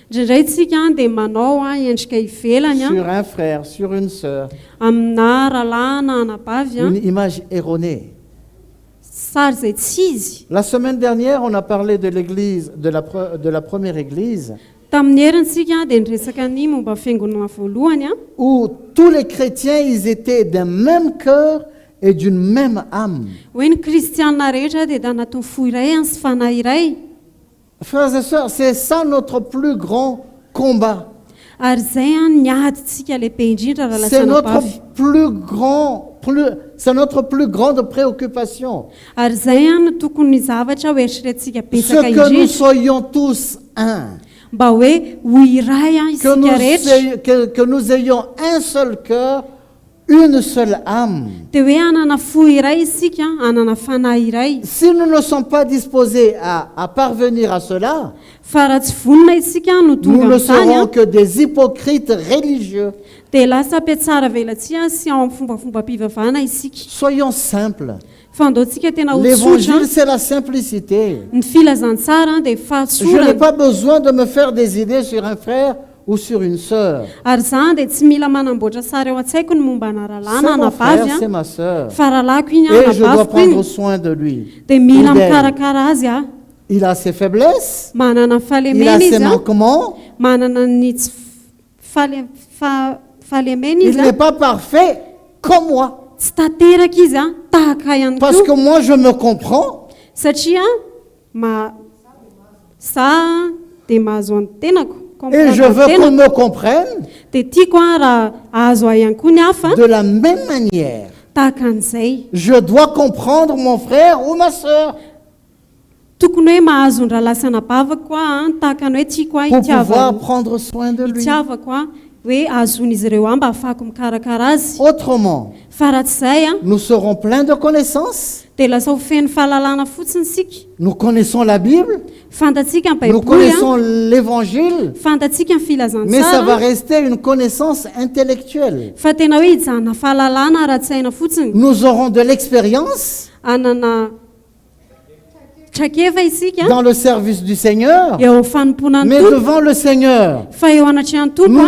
S2: indraindray tsika dia manao endrika ivelany
S1: sur un frère, sur une sœur,
S2: amina rahalahy na anabavy
S1: une image erronée.
S2: sary izay tsy izy
S1: La semaine dernière, on a parlé de l'église, de la première église,
S2: tamin'ny herintsika dia niresaka ny momba fiangonana voalohany
S1: où tous les chrétiens, ils étaient d'un même cœur et d'une même âme.
S2: hoe ny kristianina rehetra dia anatin'ny fo iray sy fanahy iray
S1: Frères et sœurs, c'est ça notre plus grand combat.
S2: Ary zay a niadintsika lehibe indrindra raha
S1: C'est
S2: lasana
S1: notre
S2: bavy.
S1: c'est notre plus grande préoccupation.
S2: Ary zay a no tokony zavatra ho eritreretintsika
S1: Ce
S2: betsaka
S1: que nous
S2: indrindra
S1: soyons tous un.
S2: mba hoe ho iray a isika rehetra
S1: Que nous ayons un seul cœur, une seule âme.
S2: dia hoe anana fo iray isika anana fanahy iray.
S1: Si nous ne sommes pas disposés à parvenir à cela,
S2: Fa raha tsy vonona isika no
S1: nous
S2: tonga
S1: ne
S2: amin'izany
S1: serons
S2: a
S1: que des hypocrites religieux.
S2: dia lasa ampiatsara velatsia sy ao amin'ny fombafomba-pivavahana isika.
S1: Soyons simples.
S2: Fa andaontsika tena ho
S1: L'évangile,
S2: tsotra
S1: c'est la simplicité.
S2: ny filazantsara dia
S1: Je n'ai
S2: fahatsorana.
S1: pas besoin de me faire des idées sur un frère ou sur une sœur.
S2: Ary zany dia tsy mila manamboatra sary eo an-tsaiko ny momba
S1: C'est
S2: anaralana
S1: mon frère,
S2: anavavy
S1: c'est
S2: a
S1: ma sœur.
S2: fa rahalako iny
S1: Et je dois
S2: anabaviko
S1: prendre
S2: iny
S1: soin de lui.
S2: dia mila
S1: ou d'elle.
S2: mikarakara azy a.
S1: Il a ses faiblesses,
S2: Manana
S1: il a
S2: fahalemena
S1: ses
S2: izy a
S1: manquements.
S2: manana ny tsy fahalemena
S1: Il
S2: izy a
S1: n'est pas parfait comme moi.
S2: tsy tanteraka izy a tahaka ihany
S1: Parce que
S2: koa
S1: moi, je me comprends.
S2: satria za dia mahazo an'ny tenako
S1: Et je veux qu'on me comprenne
S2: dia tiako a raha ahazo ahy ihany koa ny hafa
S1: de la même manière.
S2: tahaka an'izay.
S1: Je dois comprendre mon frère ou ma sœur
S2: Tokony hoe mahazo ny rahalasana bavako koa tahaka ny hoe tiako a
S1: pour pouvoir prendre soin de lui.
S2: itiavako a hoe azon'izy ireo a mba ahafahako mikarakara azy.
S1: Autrement,
S2: Fa raha tsy izay a
S1: nous serons pleins de connaissances.
S2: dia lasa ho feno fahalalana fotsiny sika.
S1: Nous connaissons la Bible,
S2: Fantatsika ny
S1: nous
S2: baiboly
S1: connaissons l'Évangile,
S2: fantatsika ny
S1: mais ça va
S2: filazantsara
S1: rester une connaissance intellectuelle.
S2: fa tena hoe hijanona fahalalana ara-tsaina fotsiny.
S1: Nous aurons de l'expérience
S2: Anana trakeva isika
S1: dans le service du Seigneur,
S2: eo amin'ny fanompona ny
S1: mais
S2: tompo
S1: devant le Seigneur,
S2: fa eo anatrehan'ny tompo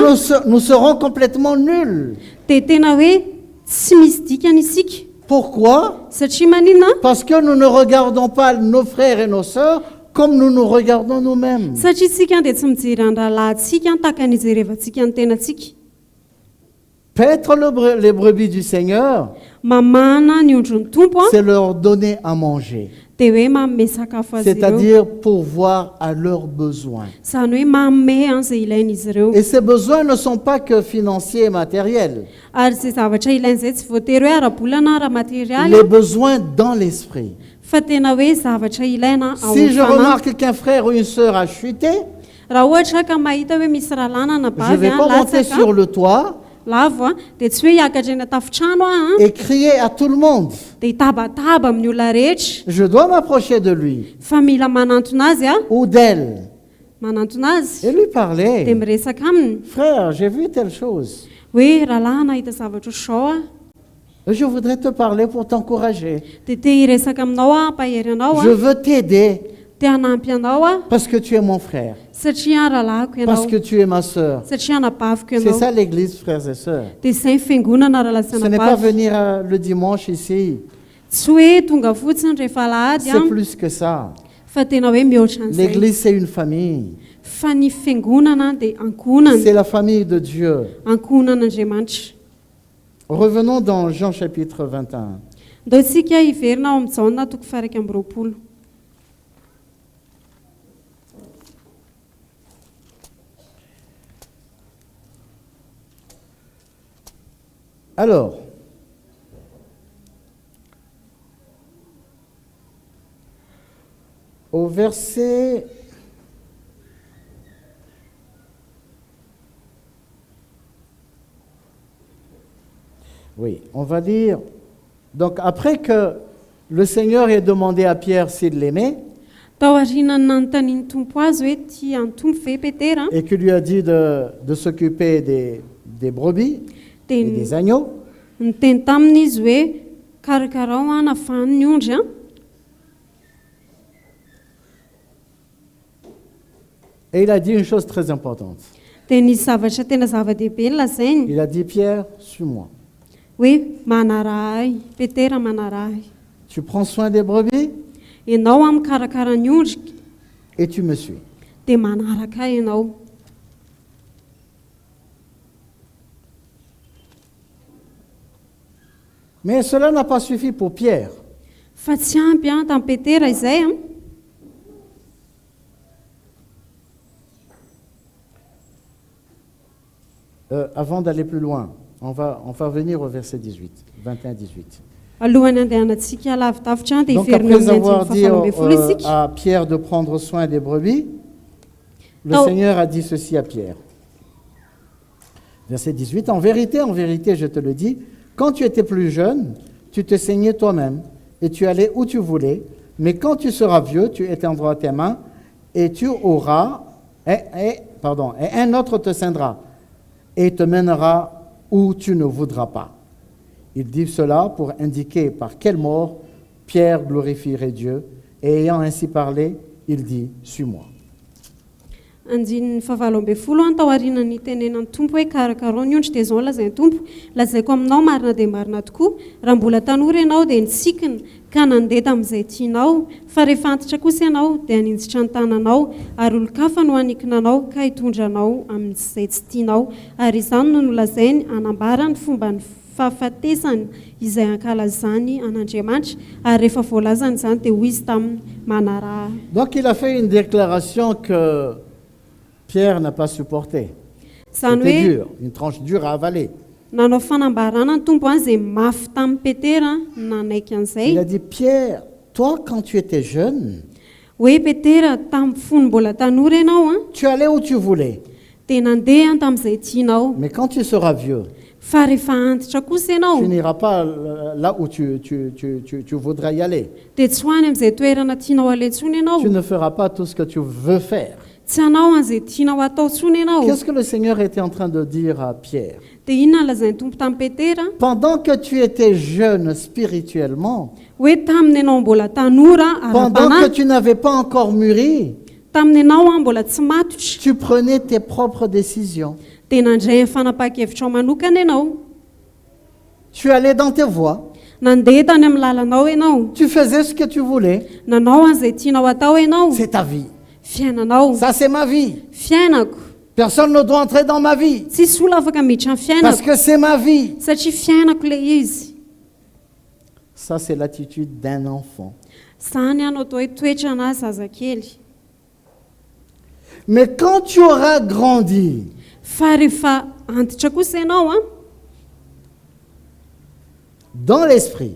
S1: nous serons complètement nuls.
S2: dia tena hoe tsy misy dikany isika.
S1: Pourquoi?
S2: Satria maninona
S1: Parce que nous ne regardons pas nos frères et nos sœurs comme nous nous regardons nous-mêmes.
S2: satria isika dia tsy mijery ny rahalahintsika tahaka ny ijerevantsika ny tenantsika.
S1: Paître les brebis du Seigneur,
S2: Mamana ny ondron'ny tompo a
S1: c'est leur donner à manger,
S2: dia hoe manome sakafo azy ireo,
S1: c'est-à-dire pourvoir à leurs besoins.
S2: izany hoe manome izay ilain'izy ireo.
S1: Et ces besoins ne sont pas que financiers et matériels,
S2: Ary izay zavatra ilain'izay tsy voatery hoe ara-bolana ara-materialy
S1: les besoins dans l'esprit.
S2: fa tena hoe zavatra ilaina ao
S1: Si
S2: amin'ny
S1: je
S2: fanahy.
S1: remarque qu'un frère ou une sœur a chuté,
S2: Raha ohatra ka mahita hoe misy rahalana na
S1: je ne vais
S2: bavy
S1: pas monter
S2: latsaka
S1: sur le toit
S2: lavo dia tsy hoe hiakatra eny an-tafotrano
S1: et crier à tout le monde.
S2: dia hitabataba amin'ny olona rehetra
S1: Je dois m'approcher de lui
S2: fa mila manantona azy
S1: ou d'elle
S2: manantona azy
S1: et lui
S2: dia
S1: parler.
S2: miresaka aminy
S1: Frère, j'ai vu telle chose.
S2: hoe rahalahy nahita zavatra otr'izao
S1: Je voudrais te parler pour t'encourager.
S2: dia te hiresaka aminao hampahery anao
S1: Je veux t'aider
S2: te hanampy anao
S1: parce que tu es mon frère,
S2: satria rahalahiko
S1: parce
S2: ianao
S1: que tu es ma sœur.
S2: satria hanabaviko
S1: C'est
S2: ianao
S1: ça l'église, frères et sœurs.
S2: dia izay ny fiangonana
S1: Ce
S2: rahalasana
S1: n'est pas
S2: bavy
S1: venir le dimanche ici.
S2: tsy hoe tonga fotsiny rehefa alahady
S1: C'est plus que ça.
S2: fa tena hoe mihoatra an'izay.
S1: L'église, c'est une famille.
S2: Fa ny fiangonana dia ankonana
S1: C'est la famille de Dieu.
S2: ankonan'Andriamanitra.
S1: Revenons dans Jean chapitre 21.
S2: Ndao isika hiverina ao amin'ny Jaona toko faha 20.
S1: Alors, au verset oui, on va dire, donc après que le Seigneur ait demandé à Pierre s'il l'aimait
S2: Tao aorianany nanontaniany tompo azy hoe tia ny tompo ve Petera
S1: et qu'il lui a dit de s'occuper des brebis
S2: dia
S1: et des agneaux,
S2: niteny taminy izy hoe karakarao nafany ny ondry
S1: et il a dit une chose très importante.
S2: dia nisy zavatra tena zava-dehibe lazainy
S1: Il a dit, Pierre, suis-moi.
S2: hoe manara ahy Petera manara ahy
S1: Tu prends soin des brebis
S2: ianao mikarakara ny ondry
S1: et tu me suis.
S2: dia manaraka ahy ianao.
S1: Mais cela n'a pas suffi pour Pierre.
S2: Fa tsy ampy tamin'ny Petera izay
S1: Avant d'aller plus loin, on va venir au verset 18, 21-18.
S2: Alohany andehanantsika lavidavitra dia
S1: Donc
S2: hiverina
S1: après
S2: amin'ny
S1: avoir dit
S2: 25 isika.
S1: à Pierre de prendre soin des brebis, le
S2: Oh.
S1: Seigneur a dit ceci à Pierre. Verset 18, en vérité, je te le dis, quand tu étais plus jeune, tu te saignais toi-même et tu allais où tu voulais, mais quand tu seras vieux, tu étendras tes mains et tu auras, et un autre te ceindra et te mènera où tu ne voudras pas. Il dit cela pour indiquer par quelle mort Pierre glorifierait Dieu, et ayant ainsi parlé, il dit, suis-moi.
S2: Anjin'ny fahavalo ambin'ny folo tao aorianany tenenan'ny tompo hoe karakaraony ondry dia izao lazain'ny tompo lazaiko aminao marina dia marina tokoa raha mbola tanora ianao dia nitsikina ka nandeha tamin'izay tianao fa rehefa antitra kosa ianao dia haninjitra ny tananao ary olo-kafa no hanikina anao ka hitondranao amin'izay tsy tianao ary izany no nolazainy hanambara ny fomba ny fahafatesany izay ankalazany an'Andriamanitra ary rehefa voalazany izany dia hoy izy taminy manaraha.
S1: Donc il a fait une déclaration que Pierre n'a pas supportée.
S2: Izany
S1: C'était
S2: hoe
S1: dur, une tranche dure à avaler.
S2: nanao fanambarana ny tompo any izay mafy tamin'ny Petera nanaiky
S1: Il
S2: an'izay
S1: a dit, Pierre, toi quand tu étais jeune,
S2: hoe Petera tamin'ny fony mbola tanora ianao
S1: tu allais où tu voulais,
S2: dia nandeha tamin'izay tianao
S1: mais quand tu seras vieux,
S2: fa rehefa antitra kosa ianao
S1: tu n'iras pas là où tu voudrais y aller.
S2: dia tsy hoany amin'izay toerana tianao alentsony ianao
S1: Tu ne feras pas tout ce que tu veux faire.
S2: tsy hanao an'izay tianao atao tsony ianao
S1: Qu'est-ce que le Seigneur était en train de dire à Pierre?
S2: dia inona lazain'ny tompo tamin'ny Petera
S1: Pendant que tu étais jeune spirituellement,
S2: hoe taminy ianao mbola tanora
S1: pendant que
S2: ara-panahy
S1: tu n'avais pas encore mûri,
S2: taminy ianao mbola tsy matotra
S1: tu prenais tes propres décisions.
S2: dia nandray ny fanapaha-kevitra ao manokana ianao
S1: Tu allais dans tes voies,
S2: nandeha tany amin'ny lalanao ianao
S1: tu faisais ce que tu voulais.
S2: nanao an'izay tianao atao ianao
S1: C'est ta vie.
S2: fiainanao
S1: Ça, c'est ma vie.
S2: fiainako
S1: Personne ne doit entrer dans ma vie
S2: tsisy olo afaka miditra amin'ny
S1: parce
S2: fiainako
S1: que c'est ma vie.
S2: satria fiainako le izy
S1: Ça, c'est l'attitude d'un enfant.
S2: zany anao atao hoe toetra anazy zazakely
S1: Mais quand tu auras grandi,
S2: fa rehefa antitra kosa ianao
S1: dans l'esprit,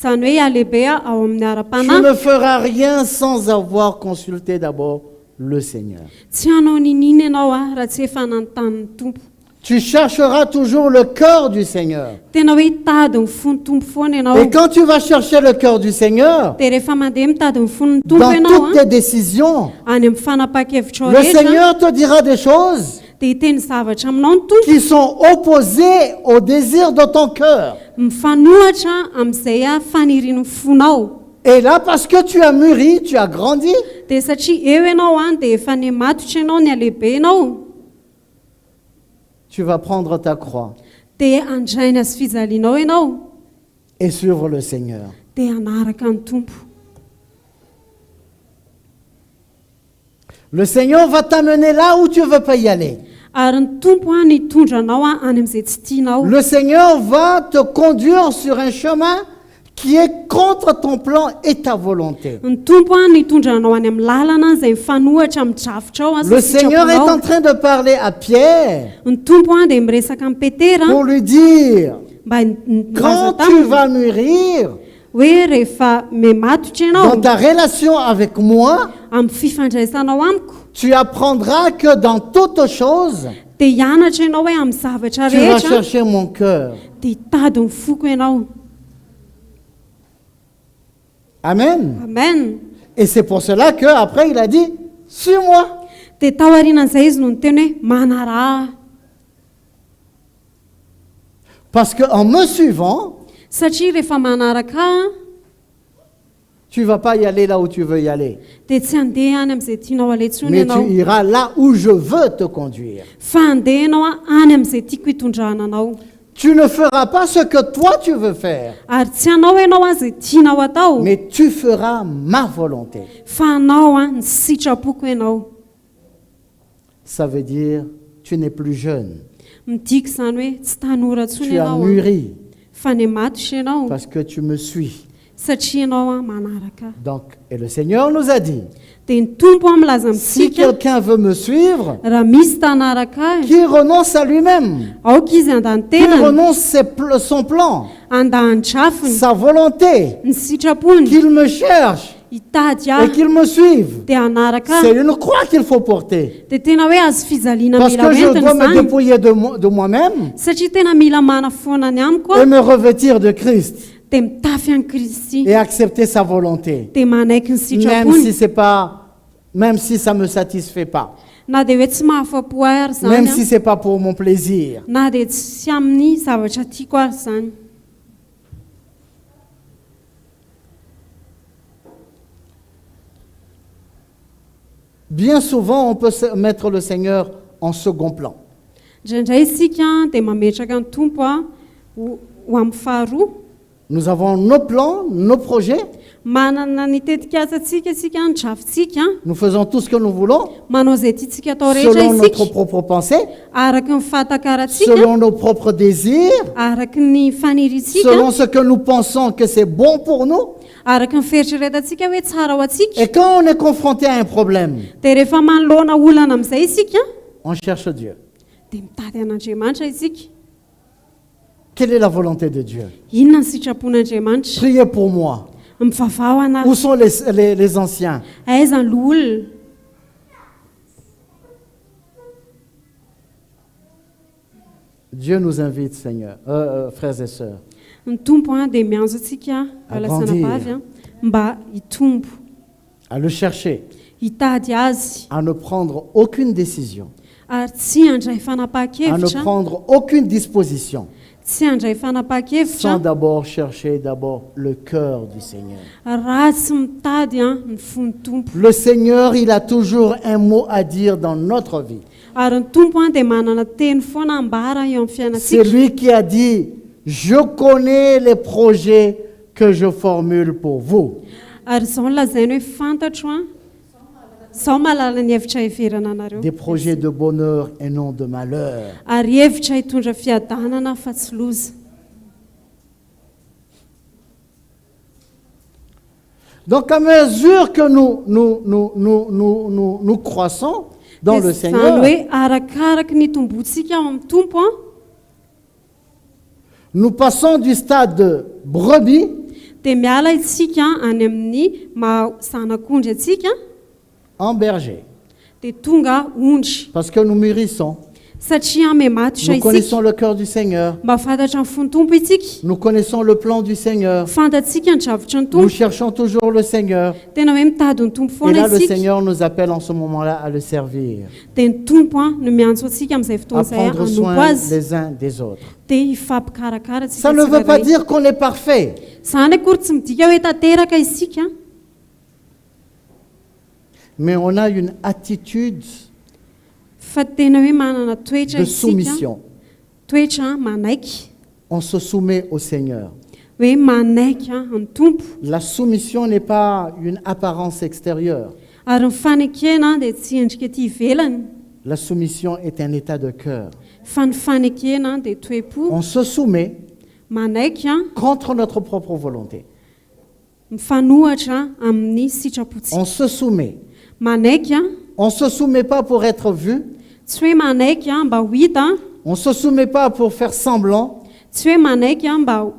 S2: zany hoe alehibe ao amin'ny
S1: tu
S2: ara-panahy
S1: ne feras rien sans avoir consulté d'abord le Seigneur.
S2: tsy hanao ninina ianao raha tsy efa nanontany tompo
S1: Tu chercheras toujours le cœur du Seigneur.
S2: tena hoe hitady ny fon'ny tompo foana ianao
S1: Et quand tu vas chercher le cœur du Seigneur,
S2: dia rehefa mandeha mitady ny fon'ny tompo
S1: dans
S2: ianao
S1: toutes tes décisions,
S2: any amin'ny fanapaha-kevitra ao
S1: le
S2: rehetra
S1: Seigneur te dira des choses
S2: dia hiteny zavatra aminao ny tompo
S1: qui sont opposées au désir de ton cœur.
S2: mifanohatra amin'izay fanirian'ny fonao
S1: Et là, parce que tu as mûri, tu as grandi,
S2: dia satria eo ianao dia efa ny matotra ianao ny alehibe ianao
S1: tu vas prendre ta croix
S2: dia andrainy azy fijalianao ianao
S1: et suivre le Seigneur.
S2: dia anaraka ny tompo
S1: Le Seigneur va t'amener là où tu ne veux pas y aller.
S2: ary ny tompo nitondra anao any amin'izay tsy tianao
S1: Le Seigneur va te conduire sur un chemin qui est contre ton plan et ta volonté.
S2: ny tompo nitondra anao any amin'ny lalana izay mifanohatra amin'ny drafitra ao
S1: Le Seigneur est en train de parler à Pierre
S2: ny tompo dia miresaka amin'ny Petera
S1: pour lui dire,
S2: mba
S1: quand
S2: milaza
S1: tu
S2: taminy
S1: vas mûrir
S2: hoe rehefa mematotra
S1: dans
S2: ianao
S1: ta relation avec moi,
S2: amin'ny fifandraisanao amiko
S1: tu apprendras que dans toutes choses,
S2: dia hianatra ianao hoe amin'ny zavatra
S1: tu vas
S2: rehetra
S1: chercher mon cœur.
S2: dia hitady ny foko ianao
S1: Amen.
S2: amen
S1: Et c'est pour cela qu'après il a dit, suis-moi.
S2: dia tao aorianan'izay izy no niteny hoe manaraha
S1: Parce qu'en me suivant,
S2: satria rehefa manaraka
S1: tu ne vas pas y aller là où tu veux y aller.
S2: dia tsy handeha any amin'izay tianao alentsony
S1: Mais tu
S2: ianao
S1: iras là où je veux te conduire.
S2: fa handeha ianao any amin'izay tiako hitondrana anao
S1: Tu ne feras pas ce que toi tu veux faire,
S2: ary tsy hanao ianao izay tianao atao
S1: mais tu feras ma volonté.
S2: fa hanao ny sitrapoko ianao
S1: Ça veut dire, tu n'es plus jeune.
S2: midika izany hoe tsy tanora
S1: Tu
S2: tsony
S1: as
S2: ianao
S1: mûri
S2: fa ny matotra ianao
S1: parce que tu me suis.
S2: satria ianao manaraka.
S1: Donc, et le Seigneur nous a dit,
S2: Dia ny tompo milaza
S1: si
S2: amintsika
S1: quelqu'un veut me suivre,
S2: raha misy tanaraka azy,
S1: qu'il renonce à lui-même,
S2: aoka izy andany
S1: qu'il
S2: tenany,
S1: renonce son plan,
S2: andany drafiny,
S1: sa volonté,
S2: ny sitrapony,
S1: qu'il me cherche
S2: hitady
S1: et
S2: ahy
S1: qu'il me suive.
S2: dia hanaraka
S1: C'est
S2: ahy.
S1: une croix qu'il faut porter.
S2: Dia tena hoe azo fijaliana
S1: Parce
S2: mila
S1: que je
S2: hoentina
S1: dois me
S2: izany,
S1: dépouiller de moi-même
S2: satria tena mila mana ny amiko
S1: et
S2: a,
S1: me revêtir de Christ
S2: dia mitafy any Kristy,
S1: et accepter sa volonté.
S2: dia manaiky ny sitrapony.
S1: Même si ça ne me satisfait pas,
S2: Na dia hoe tsy mahafapo ahy ary zany
S1: même
S2: a,
S1: si ce n'est pas pour mon plaisir.
S2: na dia tsy amin'ny zavatra tiako ary zany.
S1: Bien souvent, on peut mettre le Seigneur en second plan.
S2: Indraindray isika dia mametraka ny tompo ho amin'ny faharoa.
S1: Nous avons nos plans, nos projets.
S2: Manana ny tetikasantsika isika, ny drafintsika,
S1: Nous faisons tout ce que nous voulons,
S2: manao izay tiantsika atao rehetra
S1: selon notre
S2: isika,
S1: propre pensée,
S2: araky ny fahatakarantsika,
S1: selon nos propres désirs,
S2: araky ny faniritsika,
S1: selon ce que nous pensons que c'est bon pour nous.
S2: araky ny fieritreretantsika hoe tsara ho atsika.
S1: Et quand on est confronté à un problème,
S2: Dia rehefa manoloana olana amin'izay isika,
S1: on cherche Dieu.
S2: dia mitady an'Andriamanitra isika.
S1: Quelle est la volonté de Dieu?
S2: Inona ny sitrapon'Andriamanitra?
S1: Priez pour moi.
S2: Mivavao anahy.
S1: Où sont les anciens?
S2: Aiza ny olona?
S1: Dieu nous invite, Seigneur, frères et sœurs,
S2: Ny tompo dia mianjo atsika lasana
S1: Agrandir.
S2: bavy mba hitombo,
S1: à le chercher,
S2: hitady azy,
S1: à ne prendre aucune décision,
S2: ary tsy handray
S1: à ne
S2: fanapahan-kevitra,
S1: prendre aucune disposition,
S2: tsy handray
S1: sans
S2: fanapahan-kevitra
S1: d'abord chercher d'abord le cœur du Seigneur.
S2: raha tsy mitady ny fon'ny tompo.
S1: Le Seigneur, il a toujours un mot à dire dans notre vie.
S2: Ary ny tompo dia manana teny foana ambara eo amin'ny
S1: C'est
S2: fiainantsika.
S1: lui qui a dit, je connais les projets que je formule pour vous.
S2: Ary izao no lazainy hoe fantatro Sao mahalala ny hevitra heverana anareo.
S1: Des projets de bonheur et non de malheur.
S2: Ary hevitra hitondra fiadanana fa tsy loza.
S1: Donc à mesure que nous croissons dans le
S2: Zany
S1: Seigneur,
S2: hoe arakaraky ny tombontsika ao amin'ny tompo
S1: nous passons du stade de brebis
S2: dia miala itsika any amin'ny zanak'ondry atsika
S1: en berger.
S2: dia tonga ondry.
S1: Parce que nous mûrissons.
S2: Satria mematotra
S1: Nous
S2: isika.
S1: connaissons le cœur du Seigneur.
S2: Mba fantatra ny fon'ny tompo itsika.
S1: Nous connaissons le plan du Seigneur.
S2: Fantatsika ny dravitra ny
S1: Nous
S2: tompo.
S1: cherchons toujours le Seigneur.
S2: Tena hoe mitady ny tompo
S1: Et
S2: foana
S1: là, le
S2: isika.
S1: Seigneur nous appelle en ce moment-là à le servir.
S2: Dia ny tompo no miantso atsika amin'izay
S1: À
S2: fotoana izay
S1: prendre
S2: hanompo
S1: soin
S2: azy
S1: les uns des autres.
S2: dia hifampikarakara
S1: Ça ne veut pas dire qu'on est parfait.
S2: Zany akory tsy midika hoe tanteraka isika,
S1: Mais on a une attitude
S2: fa tena hoe manana toetra
S1: de
S2: isika,
S1: soumission.
S2: toetra manaiky,
S1: On se soumet au Seigneur.
S2: hoe manaiky ny tompo.
S1: La soumission n'est pas une apparence extérieure.
S2: Ary ny fanekena dia tsy endrika ety ivelany,
S1: La soumission est un état de cœur.
S2: fa ny fanekena dia toe-po.
S1: On se soumet
S2: Manaiky
S1: contre notre propre volonté.
S2: mifanohatra amin'ny sitrapontsika.
S1: On se soumet.
S2: Manaiky
S1: On ne se soumet pas pour être vu.
S2: tsy hoe manaiky mba ho hita,
S1: On ne se soumet pas pour faire semblant.
S2: tsy hoe manaiky mba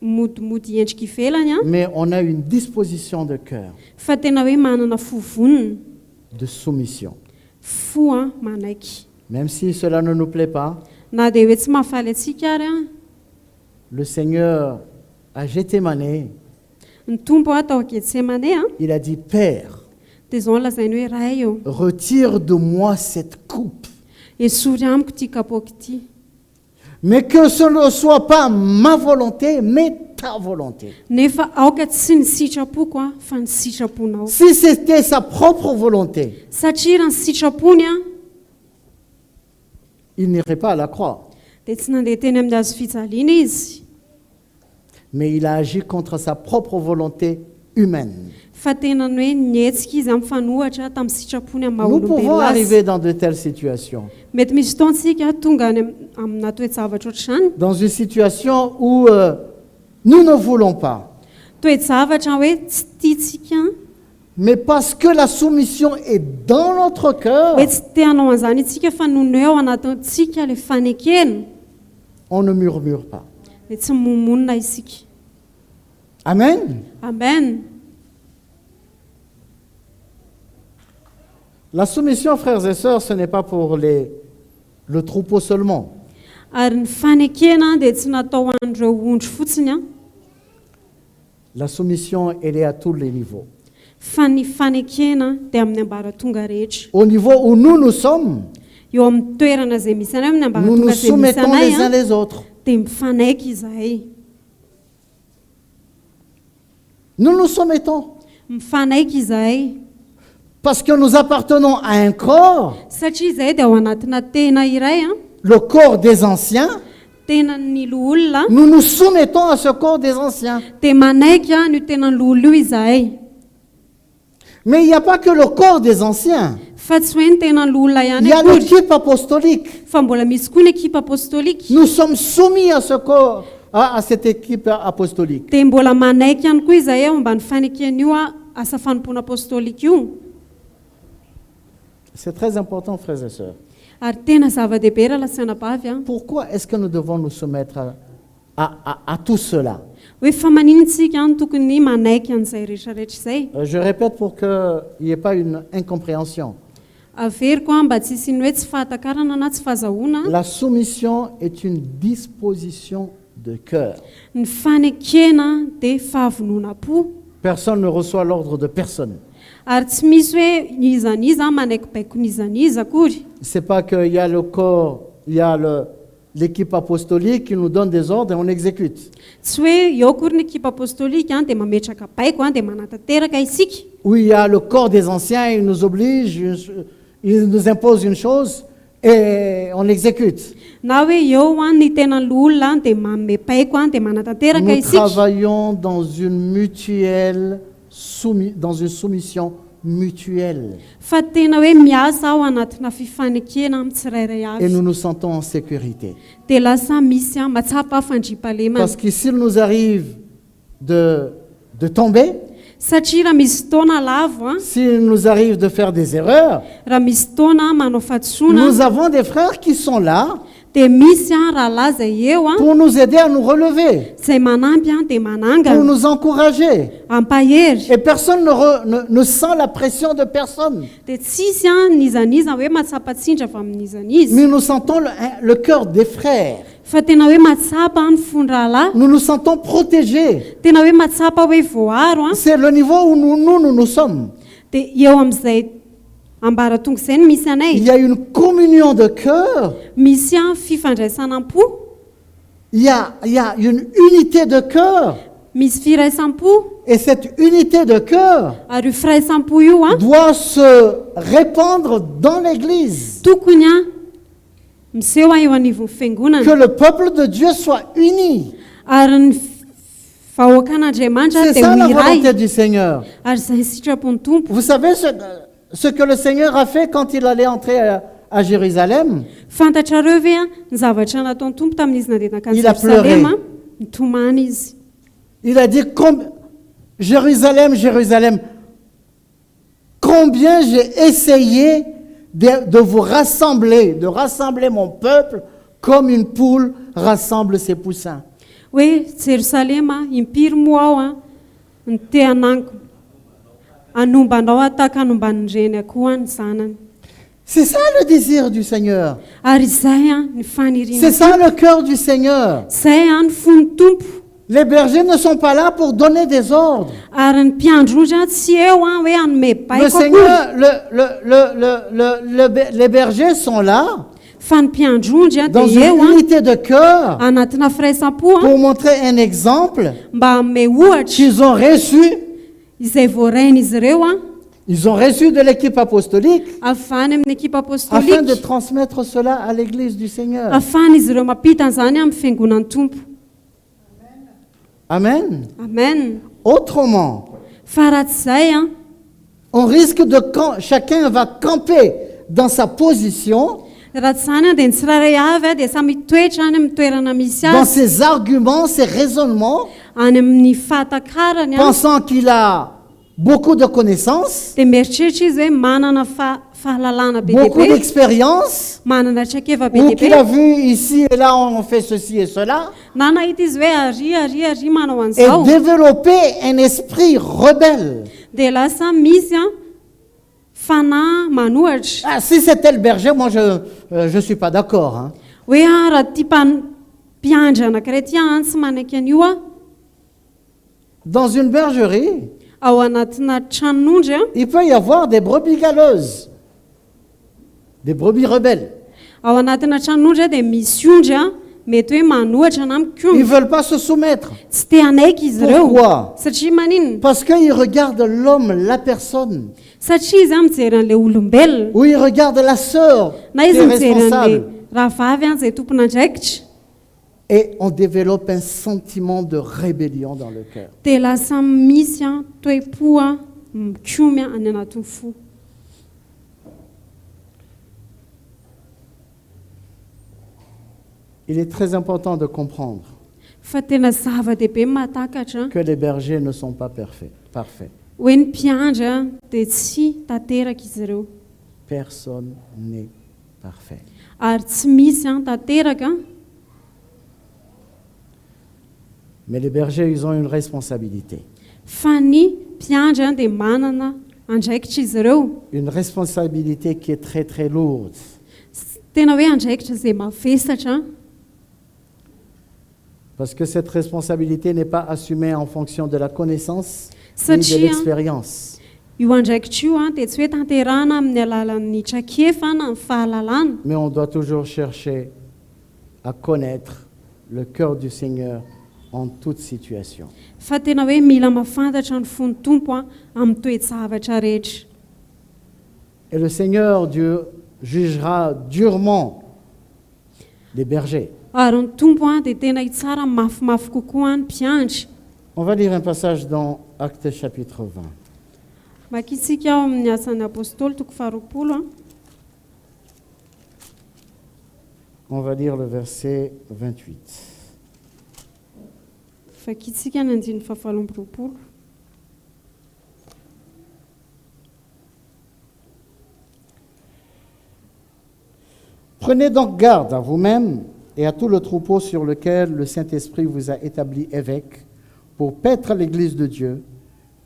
S2: modimody endrika ivelany
S1: Mais on a une disposition de cœur
S2: fa tena hoe manana fovonina
S1: de soumission.
S2: fo manaiky.
S1: Même si cela ne nous plaît pas,
S2: Na dia hoe tsy mahafaly atsika ary
S1: le Seigneur à Gethsémane,
S2: ny tompo atao Getsemane
S1: il a dit, Père,
S2: dia izao lazainy hoe ray eo,
S1: retire de moi cette coupe.
S2: esory amiko ity kapoaka ity,
S1: Mais que ce ne soit pas ma volonté, mais ta volonté.
S2: nefa aoka tsy ny sitrapoko fa ny sitraponao.
S1: Si c'était sa propre volonté,
S2: Satria raha ny sitrapony
S1: il n'irait pas à la croix.
S2: dia tsy nandeha teny amin'ny hazo fijaliana izy,
S1: Mais il a agi contre sa propre volonté humaine.
S2: fa tena ny hoe nietsika izy amin'ny fanohatra tamin'ny sitrapony amin'ny
S1: Nous pouvons
S2: maha-olombelona azy.
S1: arriver dans de telles situations.
S2: Mety misy fotoantsika tonga any amina toejavatra ohatr'izany,
S1: Dans une situation où nous ne voulons pas.
S2: toejavatra hoe tsy tiantsika,
S1: mais parce que la soumission est dans notre cœur,
S2: hoe tsy te hanao an'izany itsika fa noho ny eo anatintsika le fanekena,
S1: on ne murmure pas.
S2: dia tsy momonina isika.
S1: Amen.
S2: Amen.
S1: La soumission, frères et sœurs, ce n'est pas pour le troupeau seulement.
S2: Ary ny fanekena dia tsy natao an'ireo ondry fotsiny a,
S1: La soumission, elle est à tous les niveaux.
S2: fa ny fanekena dia amin'ny ambaratonga rehetra.
S1: Au niveau où nous sommes,
S2: Eo amin'ny toerana izay misy anay, amin'ny
S1: nous nous
S2: ambaratonga izay misy
S1: soumettons
S2: anay
S1: les uns
S2: a,
S1: les autres.
S2: dia mifanaiky izahay.
S1: Nous nous soumettons
S2: Mifanaiky izahay.
S1: parce que nous appartenons à un corps,
S2: Satria izahay dia ao anatina tena iray a,
S1: le corps des anciens.
S2: tenan'ny loholona,
S1: Nous nous soumettons à ce corps des anciens.
S2: dia manaiky a ny tenan'ny loholo io izahay.
S1: Mais il n'y a pas que le corps des anciens.
S2: Fa tsy hoe ny tenan'ny loholona
S1: Il
S2: ihany
S1: y a
S2: akory,
S1: l'équipe apostolique.
S2: fa mbola misy koa ny ekipa apostolika.
S1: Nous sommes soumis à ce corps, à cette équipe apostolique.
S2: Dia mbola manaiky ihany koa izahay ao mba ny fanekena io a, asa fanompoana apostolika io.
S1: C'est très important, frères et sœurs.
S2: Ary tena zava-dehibe raha lasana-bavy a,
S1: Pourquoi est-ce que nous devons nous soumettre à tout cela?
S2: hoe fa maninontsika any tokony manaiky an'izay rehetrarehetra izay.
S1: Je répète pour qu'il n'y ait pas une incompréhension.
S2: Averiko a mba tsy hisiny hoe tsy fahatakarana na tsy fahazahoana.
S1: La soumission est une disposition de cœur.
S2: Ny fanekena dia fahavonona-po,
S1: Personne ne reçoit l'ordre de personne.
S2: ary tsy misy hoe izaniza manaiky-baiko n'izaniza akory.
S1: C'est pas qu'il y a le corps, il y a l'équipe apostolique qui nous donne des ordres et on exécute.
S2: Tsy hoe eo akory ny ekipa apostolika dia mametraka baiko dia manatanteraka isika.
S1: Où il y a le corps des anciens, ils nous obligent, ils nous imposent une chose et on l'exécute.
S2: Na hoe eo ny tenan'ny loholona dia manome baiko dia manatanteraka
S1: Nous
S2: isika.
S1: travaillons dans une soumission mutuelle.
S2: Fa tena hoe miasa ao anatina fifanekena amin'ny tsirairay
S1: Et
S2: avy.
S1: nous nous sentons en sécurité.
S2: Dia lasa misy matsapa fandriam-pahalemana.
S1: Parce que s'il nous arrive de tomber,
S2: Satria raha misy fotoana lavo a,
S1: s'il nous arrive de faire des erreurs,
S2: raha misy fotoana manao fatsoana,
S1: nous avons des frères qui sont là
S2: dia misy rahalahy izay eo
S1: pour nous aider à nous relever,
S2: izay manampy dia
S1: pour
S2: manangana,
S1: nous encourager.
S2: ampahery.
S1: Et personne ne sent la pression de personne.
S2: Dia tsisy nizaniza hoe matsapatsindra avy amin'izaniza.
S1: Mais nous sentons le cœur des frères.
S2: Fa tena hoe matsapa ny fondralahy,
S1: Nous nous sentons protégés.
S2: tena hoe matsapa hoe voaro
S1: C'est le niveau où nous sommes.
S2: dia eo amin'izay ambaratonga izay no misy
S1: Il
S2: anay.
S1: y a une communion de cœur.
S2: Misy fifandraisanam-po,
S1: Il y a une unité de cœur.
S2: misy firaisampo,
S1: Et cette unité de cœur
S2: ary io firaisampo io
S1: doit se répandre dans l'Église.
S2: tokony miseho eo anivon'ny fiangonana,
S1: Que le peuple de Dieu soit uni.
S2: ary ny vahoakan'Andriamanitra
S1: C'est
S2: dia
S1: ça la
S2: ho iray,
S1: volonté du Seigneur.
S2: ary izay sitrapony tompo.
S1: Vous savez ce que le Seigneur a fait quand il allait entrer à Jérusalem?
S2: Fantatrareo ve ny zavatra nataony tompo tamin'izy nandeha nakany
S1: Il a
S2: Jerusalema,
S1: pleuré.
S2: nitomany izy.
S1: Il a dit, Jérusalem, Jérusalem, combien j'ai essayé de vous rassembler, de rassembler mon peuple comme une poule rassemble ses poussins.
S2: Hoe Jerusalema, impiry moa ao ny te ananko anombanao tahaka anomban'ny reny akoa ny zanany.
S1: C'est ça le désir du Seigneur.
S2: Ary izay ny
S1: C'est
S2: faniriana,
S1: ça le cœur du Seigneur.
S2: izay ny fon'ny tompo.
S1: Les bergers ne sont pas là pour donner des ordres.
S2: Ary ny mpiandrodry tsy eo hoe anome
S1: Le
S2: baiko akory,
S1: Seigneur, les bergers sont là
S2: fa ny mpiandrodry
S1: dans
S2: dia eo
S1: une unité de cœur
S2: anatina firaisampo
S1: pour montrer un exemple
S2: mba hanome ohatra
S1: qu'ils ont reçu.
S2: izay voarain'izy ireo
S1: Ils ont reçu de l'équipe apostolique
S2: avany amin'ny ekipa
S1: afin de
S2: apostolika,
S1: transmettre cela à l'église du Seigneur.
S2: ahafahan'izy ireo mampita an'izany amin'ny fiangonan'ny tompo.
S1: Amen.
S2: Amen.
S1: Autrement,
S2: Fa raha tsy izay
S1: on risque chacun va camper dans sa position,
S2: raha tsy izany dia ny tsirairay avy dia samy toetra any amin'ny toerana misy
S1: dans
S2: azy,
S1: ses arguments, ses raisonnements,
S2: any amin'ny fahatakarany a
S1: pensant qu'il a beaucoup de connaissances,
S2: dia mieritreritra izy hoe manana fahalalana be
S1: beaucoup
S2: dehibe,
S1: d'expérience,
S2: manana trakeva be
S1: ou qu'il a
S2: dehibe,
S1: vu ici et là on fait ceci et cela,
S2: na nahita izy hoe ary manao
S1: et
S2: an'izao,
S1: développer un esprit rebelle.
S2: dia lasa misy a fanahy manohatra
S1: Ah, si c'était le berger, moi je suis pas d'accord. Hein.
S2: hoe raha ty mpiandry anankiray ty tsy manaiky an'io a
S1: Dans une bergerie,
S2: ao anatina tranon'ondry a
S1: il peut y avoir des brebis galeuses, des brebis rebelles.
S2: ao anatina tranon'ondry a dia misy ondry a mety hoe manohatra na
S1: Ils ne
S2: mikondro
S1: veulent pas se soumettre.
S2: tsy te hanaiky izy ireo
S1: Pourquoi?
S2: satria maninona
S1: Parce qu'ils regardent l'homme, la personne,
S2: satria izy a mijery an'ilay olombelona
S1: ou ils regardent la sœur
S2: na
S1: qui
S2: izy
S1: est
S2: mijery an'ilay
S1: responsable.
S2: rahavavy any izay tompon'andraikitra
S1: Et on développe un sentiment de rébellion dans le cœur.
S2: dia lasa misy a toe-po a mikomy a any anatin'ny fo.
S1: Il est très important de comprendre
S2: Fa tena zava-dehibe mahatakatra
S1: que les bergers ne sont pas parfaits.
S2: hoe ny mpiandry a dia tsy tanteraka izy ireo
S1: Personne n'est parfait.
S2: ary tsy misy a tanteraka
S1: Mais les bergers, ils ont une responsabilité.
S2: fa ny mpiandry a dia manana andraikitra izy ireo
S1: Une responsabilité qui est très très lourde.
S2: tena hoe andraikitra izay mavesatra
S1: Parce que cette responsabilité n'est pas assumée en fonction de la connaissance ni de
S2: Satria-
S1: l'expérience.
S2: io andraikitra io a dia tsy hoe tanterahana amin'ny alalan'ny trakefa na ny fahalalana
S1: Mais on doit toujours chercher à connaître le cœur du Seigneur en toute situation.
S2: fa tena hoe mila mahafantatra ny fon'ny tompo a amin'ny toe-javatra rehetra.
S1: Et le Seigneur Dieu jugera durement les bergers.
S2: Ary ny tompo a dia tena hitsara mafimafy kokoa ny mpiandry.
S1: On va lire un passage dans Actes chapitre 20.
S2: Makitsika ao amin'ny asan'ny apôstôly toko 20 a
S1: On va lire le verset 28.
S2: fakitsika ny 9:20.
S1: Prenez donc garde à vous-même et à tout le troupeau sur lequel le Saint-Esprit vous a établi évêque pour paître l'Église de Dieu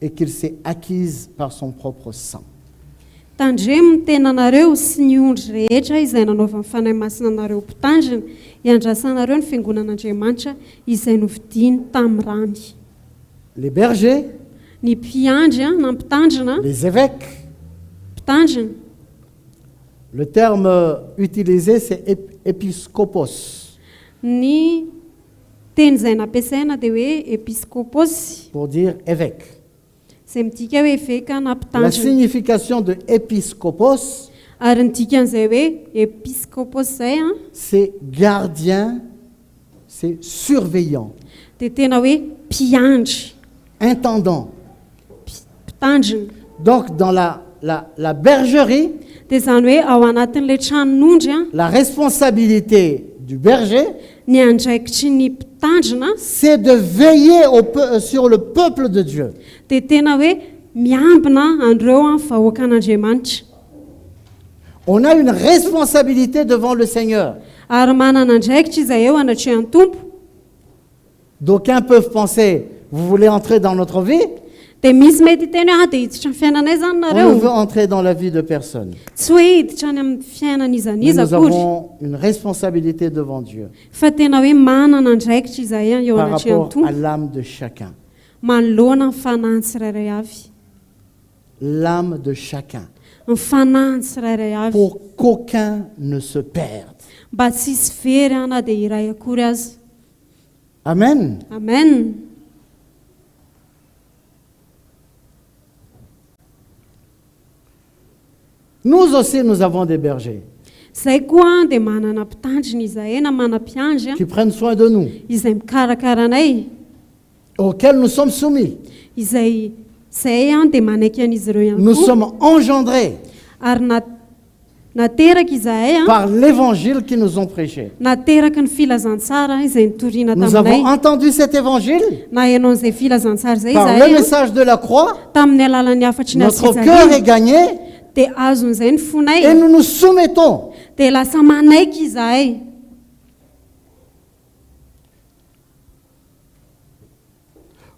S1: et qu'il s'est acquise par son propre sang.
S2: Tandremo ny tenanareo sy ny ondry rehetra izay nanaova ny fanahy masina anareo mpitandrina hiandrasanareo ny fiangonan'Andriamanitra izay novidiny tamin'ny rany.
S1: Les bergers,
S2: Ny mpiandry a na mpitandrina
S1: les évêques,
S2: mpitandrina
S1: le terme utilisé c'est épiscopos
S2: ny teny izay nampiasaina dia hoe episkôpôsy
S1: pour dire évêque.
S2: izay midika hoe eveka na
S1: La
S2: mpitandrina
S1: signification de épiscopos,
S2: ary ny dikan'izay hoe episkôpôsy izay a
S1: c'est gardien, c'est surveillant,
S2: dia tena hoe mpiandry
S1: intendant.
S2: mpitandrina.
S1: Donc dans la bergerie,
S2: Dia izany hoe ao anatin'ilay tranon'ondry a
S1: la responsabilité du berger,
S2: ny andraikitry ny mpitandrina
S1: c'est de veiller sur le peuple de Dieu.
S2: dia tena hoe miambina andreo a vahoakan'Andriamanitra.
S1: On a une responsabilité devant le Seigneur.
S2: Ary manana andraikitra izahay eo anatrehan'ny tompo.
S1: D'aucuns peuvent penser, vous voulez entrer dans notre vie?
S2: Dia misy mety teny hoe dia hiditra amin'ny fiainanay zany
S1: On ne
S2: nareo.
S1: veut entrer dans la vie de personne.
S2: Tsy hoe hiditra any amin'ny fiainan'izaniza
S1: Mais nous
S2: akory.
S1: avons une responsabilité devant Dieu
S2: Fa tena hoe manana andraikitra izahay eo
S1: par
S2: anatrehan'ny
S1: rapport à
S2: tompo.
S1: l'âme de chacun.
S2: Manoloana ny fanahy tsirairay avy.
S1: L'âme de chacun.
S2: Ny fanahy tsirairay avy.
S1: Pour qu'aucun ne se perde.
S2: Mba tsy hisy very a na dia iray akory azy.
S1: Amen.
S2: Amen.
S1: Nous aussi, nous avons des bergers
S2: Izay koa dia manana mpitandrina izahay na manam-piandry a
S1: qui prennent soin de nous,
S2: izay mikarakara anay.
S1: auxquels nous sommes soumis.
S2: Izay a dia manaiky an'izy ireo ihany
S1: Nous
S2: koa.
S1: sommes engendrés.
S2: Ary nateraka izahay a
S1: par l'évangile qu'ils nous ont prêché.
S2: nateraka ny filazantsara izay nitoriana
S1: Nous
S2: taminay
S1: avons entendu cet évangile
S2: na ianao an'izay filazantsara zay
S1: par le
S2: izahay a
S1: message de la croix.
S2: tamin'ny alalan'ny afatry ny
S1: Notre cœur
S2: azofijaliana
S1: est gagné
S2: dia azon'izay ny fonay
S1: et nous nous soumettons.
S2: dia lasa manaiky izahay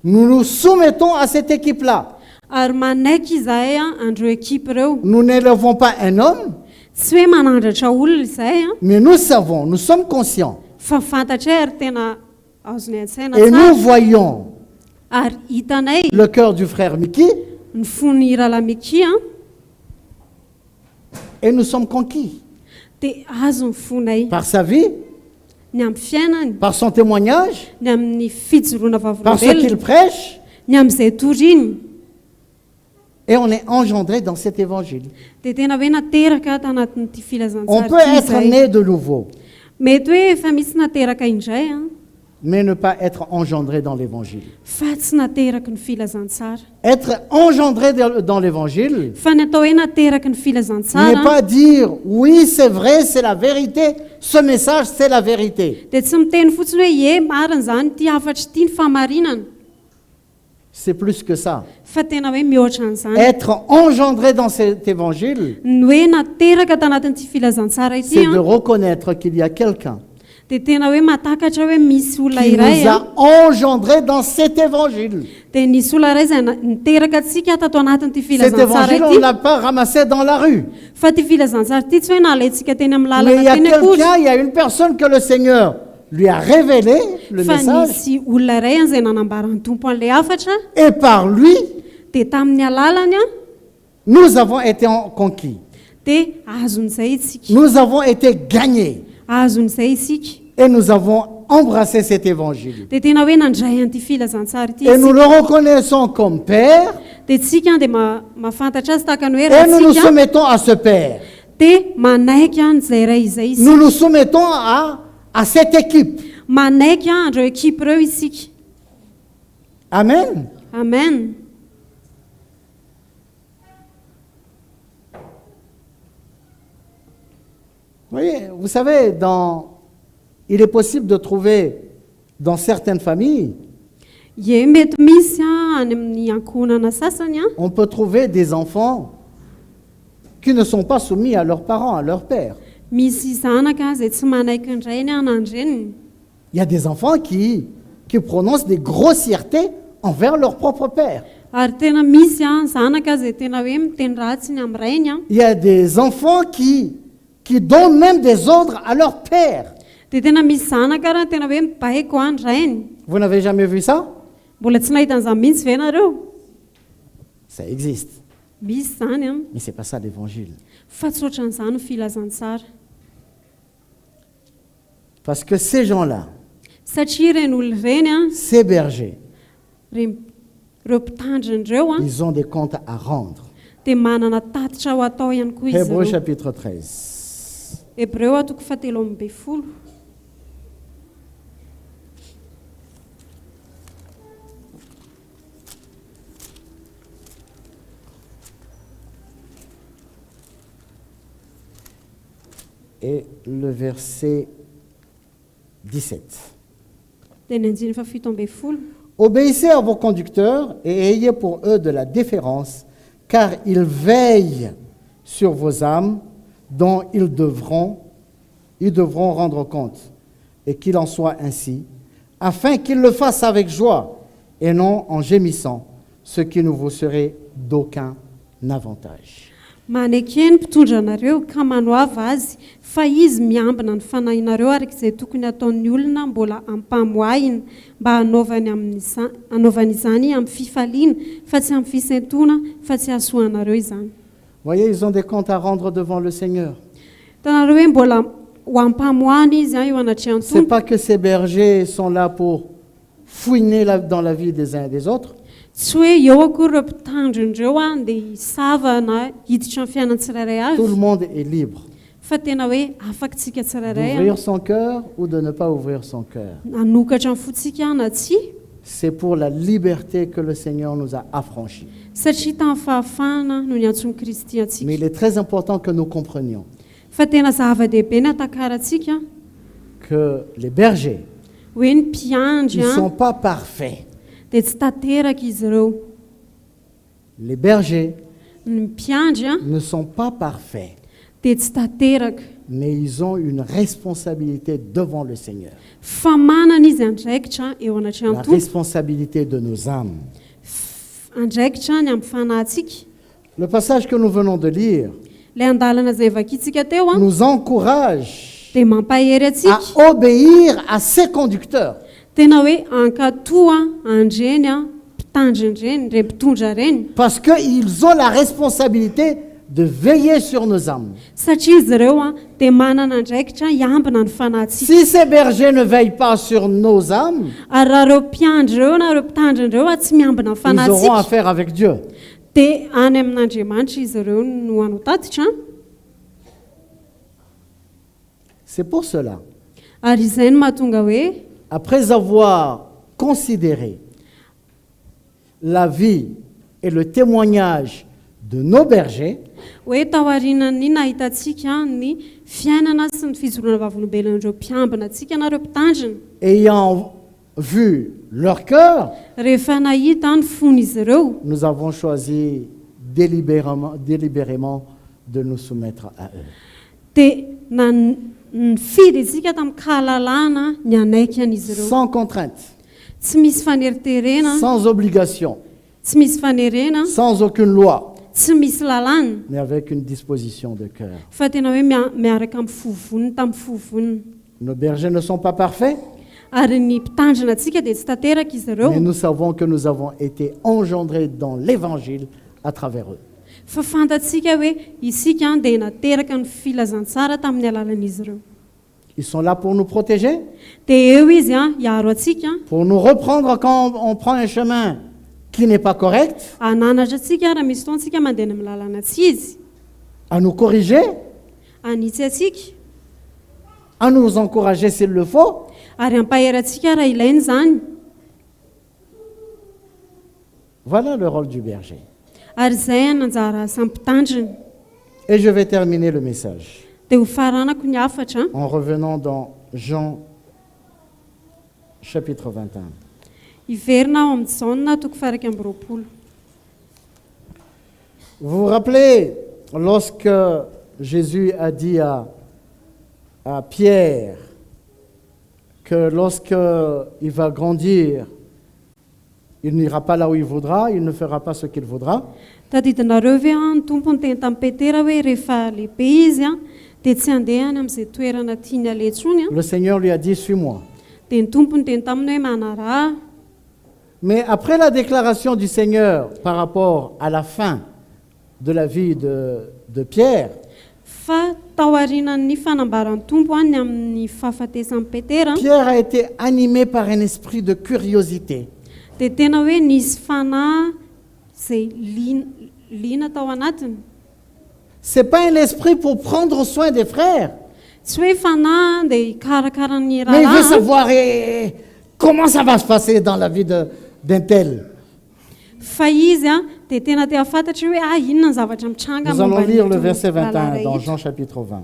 S1: Nous nous soumettons à cette équipe-là.
S2: ary manaiky izahay a andreo ekipa ireo
S1: Nous n'élevons pas un homme,
S2: tsy hoe manandratra olona izahay a
S1: mais nous savons, nous sommes conscients.
S2: fa fantatray ary tena azonay an-tsaina
S1: Et nous
S2: tsara
S1: voyons
S2: ary hitanay
S1: le cœur du frère Mickey
S2: ny fony ralamiki a
S1: et nous sommes conquis
S2: dia azo ny fonay
S1: par sa vie,
S2: ny amin'ny fiainany
S1: par son témoignage,
S2: ny amin'ny fijoroana
S1: par ce qu'il
S2: vavolombelona
S1: prêche,
S2: ny amin'izay toriny
S1: et on est engendré dans cet évangile.
S2: dia tena hoe nateraka tanatin'ity
S1: On
S2: filazantsara
S1: peut
S2: ity
S1: être
S2: izahay
S1: né de nouveau,
S2: mety hoe efa misy nateraka indray a
S1: mais ne pas être engendré dans l'évangile.
S2: fa tsy nateraka ny filazantsara
S1: Être engendré dans l'évangile
S2: fa ny atao hoe nateraka ny
S1: n'est
S2: filazantsara
S1: pas dire oui, c'est vrai, c'est la vérité, ce message, c'est la vérité.
S2: dia tsy miteny fotsiny hoe ie marina zany ty afatry ity ny famarinana
S1: C'est plus que ça.
S2: fa tena hoe mihoatra an'izany
S1: Être engendré dans cet évangile,
S2: ny hoe nateraka tanatin'ity filazantsara ity
S1: c'est de
S2: a
S1: reconnaître qu'il y a quelqu'un
S2: dia tena hoe matakatra hoe misy olona
S1: qui
S2: iray
S1: nous
S2: a
S1: a engendrés dans cet évangile.
S2: dia nisy olona iray izay niteraka atsika tato anatin'ity
S1: Cet
S2: filazantsara
S1: évangile, on ne
S2: ity
S1: l'a pas ramassé dans la rue.
S2: fa ty filazantsara ity tsy hoe nalaintsika teny amin'ny
S1: Mais il y
S2: lalana
S1: a
S2: teny akory
S1: quelqu'un, il y a une personne que le Seigneur lui a révélé le
S2: fa
S1: message,
S2: nisy olona iray an'izay nanambarany tompo an'ilay afatra
S1: et par lui,
S2: dia tamin'ny alalany a
S1: nous avons été conquis.
S2: dia azon'izay isika
S1: Nous avons été gagnés.
S2: azon'izay isika
S1: Et nous avons embrassé cet évangile.
S2: dia tena hoe nandray an'ity filazantsara ity
S1: Et nous
S2: isika
S1: le reconnaissons comme Père,
S2: dia tsika dia mahafantatra azy tahaka ny hoe
S1: et nous nous
S2: rahatsika
S1: soumettons à ce Père.
S2: dia manaiky a nyzay ray izay isika
S1: Nous nous soumettons à cette équipe.
S2: manaiky a andreo ekipa ireo isika
S1: Amen.
S2: amen
S1: Voyez, vous savez, il est possible de trouver dans certaines familles,
S2: ie mety misy a any amin'ny ankohonana sasany a
S1: on peut trouver des enfants qui ne sont pas soumis à leurs parents, à leur père.
S2: misy zanaka izay tsy manaiky ny rainy anandreniny
S1: Il y a des enfants qui prononcent des grossièretés envers leur propre père.
S2: ary tena misy a zanaka izay tena hoe miteny ratsy ny amin'ny rainy a
S1: Il y a des enfants qui donnent même des ordres à leur père.
S2: dia tena misy zanaka raha tena hoe mibaiko a ny rainy
S1: Vous n'avez jamais vu ça?
S2: mbola tsy nahita an'izany mihitsy ve nareo
S1: Ça existe.
S2: misy zany a
S1: Mais ce n'est pas ça l'évangile.
S2: fa tsy ohatran'izany ny filazantsara
S1: Parce que ces gens-là,
S2: satria ireny olona ireny a
S1: ces bergers,
S2: ireo mpitandriny ireo a
S1: ils ont des comptes à rendre.
S2: dia manana tatitra ho atao ihany koa izy
S1: Hébreux
S2: ireo
S1: chapitre 13.
S2: hebreo atoko 7:10
S1: Et le verset 17.
S2: dia ny andiny fa 7:10
S1: Obéissez à vos conducteurs et ayez pour eux de la déférence, car ils veillent sur vos âmes dont ils devront rendre compte, et qu'il en soit ainsi, afin qu'ils le fassent avec joie et non en gémissant, ce qui ne vous serait d'aucun avantage.
S2: manaiky eny mpitondra anareo ka manoava azy fa izy miambina ny fanahinareo araka izay tokony ataon'ny olona mbola ampamoahina mba anaovany izany amin'ny fifaliana fa tsy amin'ny fisaintona fa tsy ahasoanareo izany.
S1: Voyez, ils ont des comptes à rendre devant le Seigneur.
S2: Hitanareo hoe mbola ho ampamoahana izy io anatrehany
S1: Ce n'est
S2: tompo
S1: pas que ces bergers sont là pour fouiner dans la vie des uns et des autres.
S2: tsy hoe eo akory ireo mpitandrindreo a dia hisava na hiditra amin'ny fiainany tsirairay
S1: Tout le
S2: avy
S1: monde est libre
S2: fa tena hoe afaka tsika tsirairay
S1: d'ouvrir son cœur ou de ne pas ouvrir son cœur.
S2: nanokatra ny fotsika na tsy
S1: C'est pour la liberté que le Seigneur nous a affranchis.
S2: satria tamin'ny fahafahana no ny antsony kristy
S1: Mais
S2: antsika
S1: il est très important que nous comprenions
S2: fa tena zava-dehibe ny atakaratsika
S1: que les bergers
S2: hoe ny mpiandry
S1: ne
S2: a
S1: sont pas parfaits.
S2: dia tsy tanteraka izy ireo.
S1: Les bergers
S2: Ny mpiandry a
S1: ne sont pas parfaits,
S2: dia tsy tanteraka,
S1: mais ils ont une responsabilité devant le Seigneur.
S2: fa manana izy andraikitra eo
S1: La
S2: anatrehany tompo,
S1: responsabilité de nos âmes.
S2: andraikitra ny amin'ny fanahintsika.
S1: Le passage que nous venons de lire
S2: Ilay andalana izay vakintsika teo a
S1: nous encourage
S2: dia mampahery atsika
S1: à obéir à ses conducteurs.
S2: tena hoe ankatoa andreny a mpitandry reny re mpitondra reny,
S1: Parce qu'ils ont la responsabilité de veiller sur nos âmes.
S2: satria izy ireo a dia manana andraikitra hiambina ny fanahintsika.
S1: Si ces bergers ne veillent pas sur nos âmes,
S2: Ary raha ireo mpiandry ireo na ireo mpitandry ireo a tsy miambina ny
S1: ils auront
S2: fanahintsika
S1: affaire avec Dieu.
S2: dia any amin'Andriamanitra izy ireo no hanao tatitra.
S1: C'est pour cela,
S2: Ary izay no mahatonga hoe
S1: après avoir considéré la vie et le témoignage de nos bergers,
S2: hoe taorianany nahitantsika ny fiainana sy ny fijoroana vavolombelon'ireo mpiambina antsika na ireo mpitandrina,
S1: ayant vu leur cœur,
S2: rehefa nahita ny fon'izy ireo
S1: nous avons choisi délibérément de nous soumettre à eux.
S2: dia nifidy isika tamin'ny kahalalana ny anaiky an'izy ireo,
S1: Sans contrainte,
S2: tsy misy faneriterena,
S1: sans obligation,
S2: tsy misy fanerena,
S1: sans aucune loi,
S2: tsy misy lalàna,
S1: mais avec une disposition de cœur.
S2: fa tena hoe miaraka amin'ny fovoniny tamin'ny fovoniny.
S1: Nos bergers ne sont pas parfaits,
S2: Ary ny mpitandrina antsika dia tsy tanteraka izy ireo,
S1: mais nous savons que nous avons été engendrés dans l'évangile à travers eux.
S2: fa fantatsika hoe isika dia nateraka ny filazantsara tamin'ny alalan'izy ireo.
S1: Ils sont là pour nous protéger,
S2: Dia eo izy a hiaro atsika,
S1: pour nous reprendre quand on prend un chemin qui n'est pas correct,
S2: hananatra atsika raha misy fotoantsika mandeha amin'ny lalana tsy izy,
S1: à nous corriger,
S2: anitsy atsika,
S1: à nous encourager s'il le faut.
S2: ary hampahery atsika raha ilainy izany.
S1: Voilà le rôle du berger.
S2: Ary izay ny anjara asa mpitandrina.
S1: Et je vais terminer le message
S2: Dia ho faranako ny hafatra
S1: en revenant dans Jean chapitre 21.
S2: hiverina ao amin'ny Jaona toko faha 20.
S1: Vous vous rappelez lorsque Jésus a dit à Pierre que lorsqu'il va grandir, il n'ira pas là où il voudra, il ne fera pas ce qu'il voudra.
S2: Tadidinareo ve ny tompo ny teny tamin'ny Petera hoe rehefa lehibe izy a dia tsy handehany amin'izay toerana tiany aletsony a.
S1: Le Seigneur lui a dit, suis-moi.
S2: Dia ny tompo ny teny taminy hoe manaraha.
S1: Mais après la déclaration du Seigneur par rapport à la fin de la vie de Pierre,
S2: Fa taorian'ny fanambaran'ny tompo any amin'ny fahafatesan'ny Petera
S1: Pierre a été animé par un esprit de curiosité.
S2: dia tena hoe nisy fanahy izay liana tao anatiny.
S1: Ce n'est pas un esprit pour prendre soin des frères,
S2: Tsy hoe fanahy dia hikarakara ny
S1: mais il veut
S2: raharaha,
S1: savoir comment ça va se passer dans la vie d'un tel.
S2: fa izy a dia tena te hafantatra hoe inona ny zavatra mitranga
S1: Nous allons
S2: momba
S1: lire le
S2: nyito
S1: verset 21
S2: lalana
S1: dans
S2: ito.
S1: Jean chapitre 20.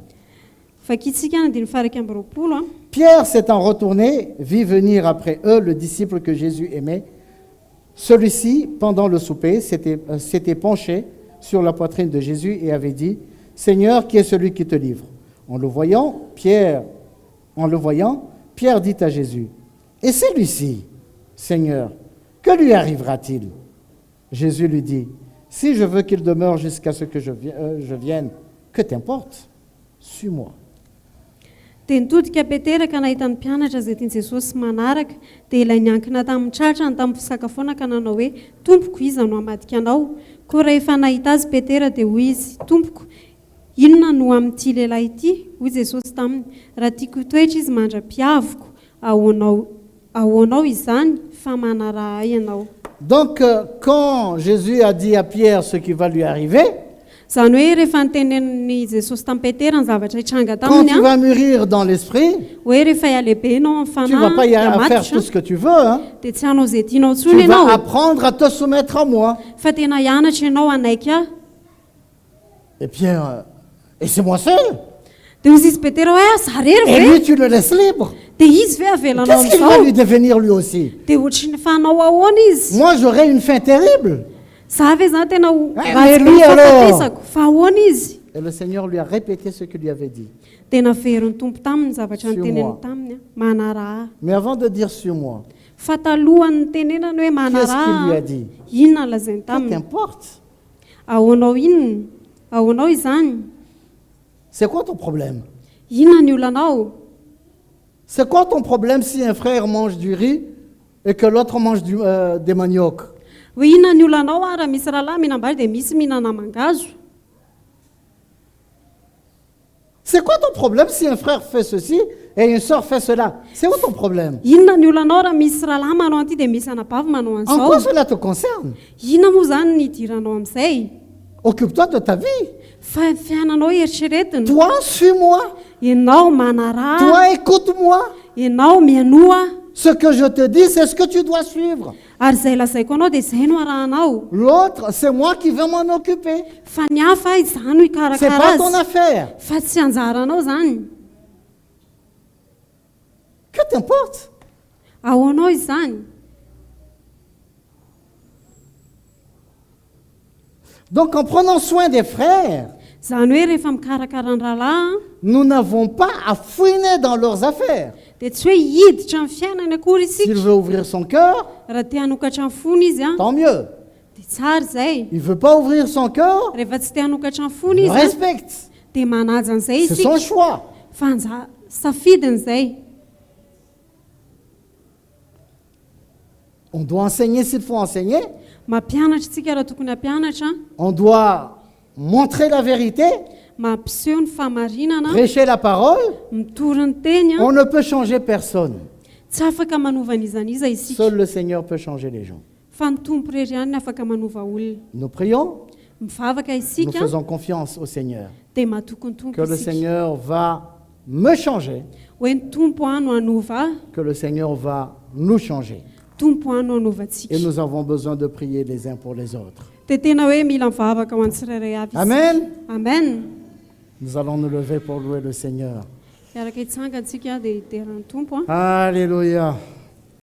S2: Fakitsika ny dimy faha 20 a.
S1: Pierre s'étant retourné, vit venir après eux le disciple que Jésus aimait. Celui-ci, pendant le souper, s'était penché sur la poitrine de Jésus et avait dit, « Seigneur, qui est celui qui te livre ?» En le voyant, Pierre dit à Jésus, « Et celui-ci, Seigneur, que lui arrivera-t-il ?» Jésus lui dit, « Si je veux qu'il demeure jusqu'à ce que je vienne, que t'importe? Suis-moi. »
S2: Dia nitodika Petera ka nahita ny mpianatra izay tiany Jesosy manaraka, dia ilay niankina tamin'ny tratrany tamin'ny fisakafoana ka nanao hoe, Tompoko, iza no hamadika anao? Koa rehefa nahita azy Petera dia hoy izy, Tompoko, inona no amin'ity lehilahy ity? Hoy Jesosy taminy, raha tiako toetra izy mandra-piaviko, ahoanao izany fa manaraha ahy ianao.
S1: Donc, quand Jésus a dit à Pierre ce qui va lui arriver,
S2: Izany hoe rehefa nitenen'i Jesosy tamin'ny Petera ny zavatra hitranga
S1: quand
S2: taminy
S1: tu
S2: a,
S1: vas mûrir dans l'esprit,
S2: hoe rehefa hialehibe ianao amin'ny
S1: tu ne vas pas
S2: fanahy
S1: y faire
S2: matotra,
S1: tout ce que tu veux. Hein.
S2: dia tsy hanao izay tianao
S1: Tu
S2: tsony
S1: vas
S2: ianao,
S1: apprendre à te soumettre à moi.
S2: fa tena hianatra ianao anaiky ahy.
S1: Et Pierre, et c'est moi seul.
S2: dia hozy izy petera hoe zarery
S1: Et
S2: ve
S1: lui, tu le laisses libre.
S2: dia izy ve avelanao
S1: Qu'est-ce qu'il va lui
S2: am'izao
S1: devenir lui aussi?
S2: dia ohatry ny fanao ahoana izy
S1: Moi, j'aurais une fin terrible.
S2: za ve zany tena
S1: mais lui alors?
S2: fa ahoana izy
S1: Et le Seigneur lui a répété ce qu'il lui avait dit.
S2: dia naveriny tompo taminy zavatra
S1: Sur
S2: nyteneny
S1: moi.
S2: taminy a manaraha
S1: Mais avant de dire sur moi,
S2: fa talohany nytenenany hoe
S1: qu'est-ce qu'il lui a
S2: manaraha
S1: dit?
S2: inona lazainy taminy
S1: Qu'importe.
S2: ahoanao inona ahoanao izany
S1: C'est quoi ton problème?
S2: inona ny olanao
S1: C'est quoi ton problème si un frère mange du riz et que l'autre mange des maniocs?
S2: hoe inona ny olanao a raha misy rahalahy mihinam-bary dia misy mihinana mangazo
S1: C'est quoi ton problème si un frère fait ceci et une sœur fait cela? C'est où ton problème?
S2: inona ny olanao raha misy rahalahy manao an'ity dia misy anabavy manao
S1: En quoi
S2: an'izao
S1: cela te concerne?
S2: inona moa zany ny idiranao amin'izay
S1: Occupe-toi de ta vie.
S2: fa ny fiainanao eritreretiny
S1: Toi, suis-moi.
S2: ianao manaraha
S1: Toi, écoute-moi.
S2: ianao mianoa
S1: Ce que je te dis, c'est ce que tu dois suivre.
S2: ary izay lazaiko anao dia izay no arahanao
S1: L'autre, c'est moi qui vais m'en occuper.
S2: fa ny hafa izany no
S1: C'est
S2: hikarakara
S1: pas ton
S2: azy
S1: affaire.
S2: fa tsy anjaranao zany
S1: Que t'importe?
S2: ahoanao izany
S1: Donc, en prenant soin des frères,
S2: zany hoe rehefa mikarakara ny rahalahy
S1: nous n'avons pas à fouiner dans leurs affaires.
S2: dia tsy hoe hiditra amin'ny fiainany akory
S1: S'il
S2: isika
S1: veut ouvrir son cœur,
S2: raha te hanokatra ny fony izy a
S1: tant mieux.
S2: dia tsara izay
S1: Il ne veut pas ouvrir son cœur,
S2: rehefa tsy te hanokatra ny fony
S1: je
S2: izy a
S1: respecte.
S2: dia manaja an'izay
S1: C'est son
S2: isika
S1: choix.
S2: fa safidiny izay
S1: On doit enseigner s'il faut enseigner.
S2: mampianatra isika raha tokony hampianatra
S1: On doit montrer la vérité,
S2: mampiseho ny famarinana
S1: prêcher la parole.
S2: mitory ny teny a
S1: On ne peut changer personne.
S2: tsy afaka manova n'izaniza isika
S1: Seul le Seigneur peut changer les gens.
S2: fa ny tompo rery ihany ny afaka manova olona
S1: Nous prions,
S2: mivavaka
S1: nous
S2: isika
S1: faisons confiance au Seigneur.
S2: dia mahatoky ny
S1: Que
S2: tompo
S1: le
S2: isika
S1: Seigneur va me changer,
S2: hoe ny tompo a no hanova
S1: que le Seigneur va nous changer.
S2: tompo a no hanaovantsika
S1: Et nous avons besoin de prier les uns pour les autres.
S2: dia tena hoe mila mivavaka ho an'ny tsirairay avy izy.
S1: Amen.
S2: amen
S1: Nous allons nous lever pour louer le Seigneur.
S2: miaraka hitsanga antsika dia hiterany tompo a
S1: Alléluia.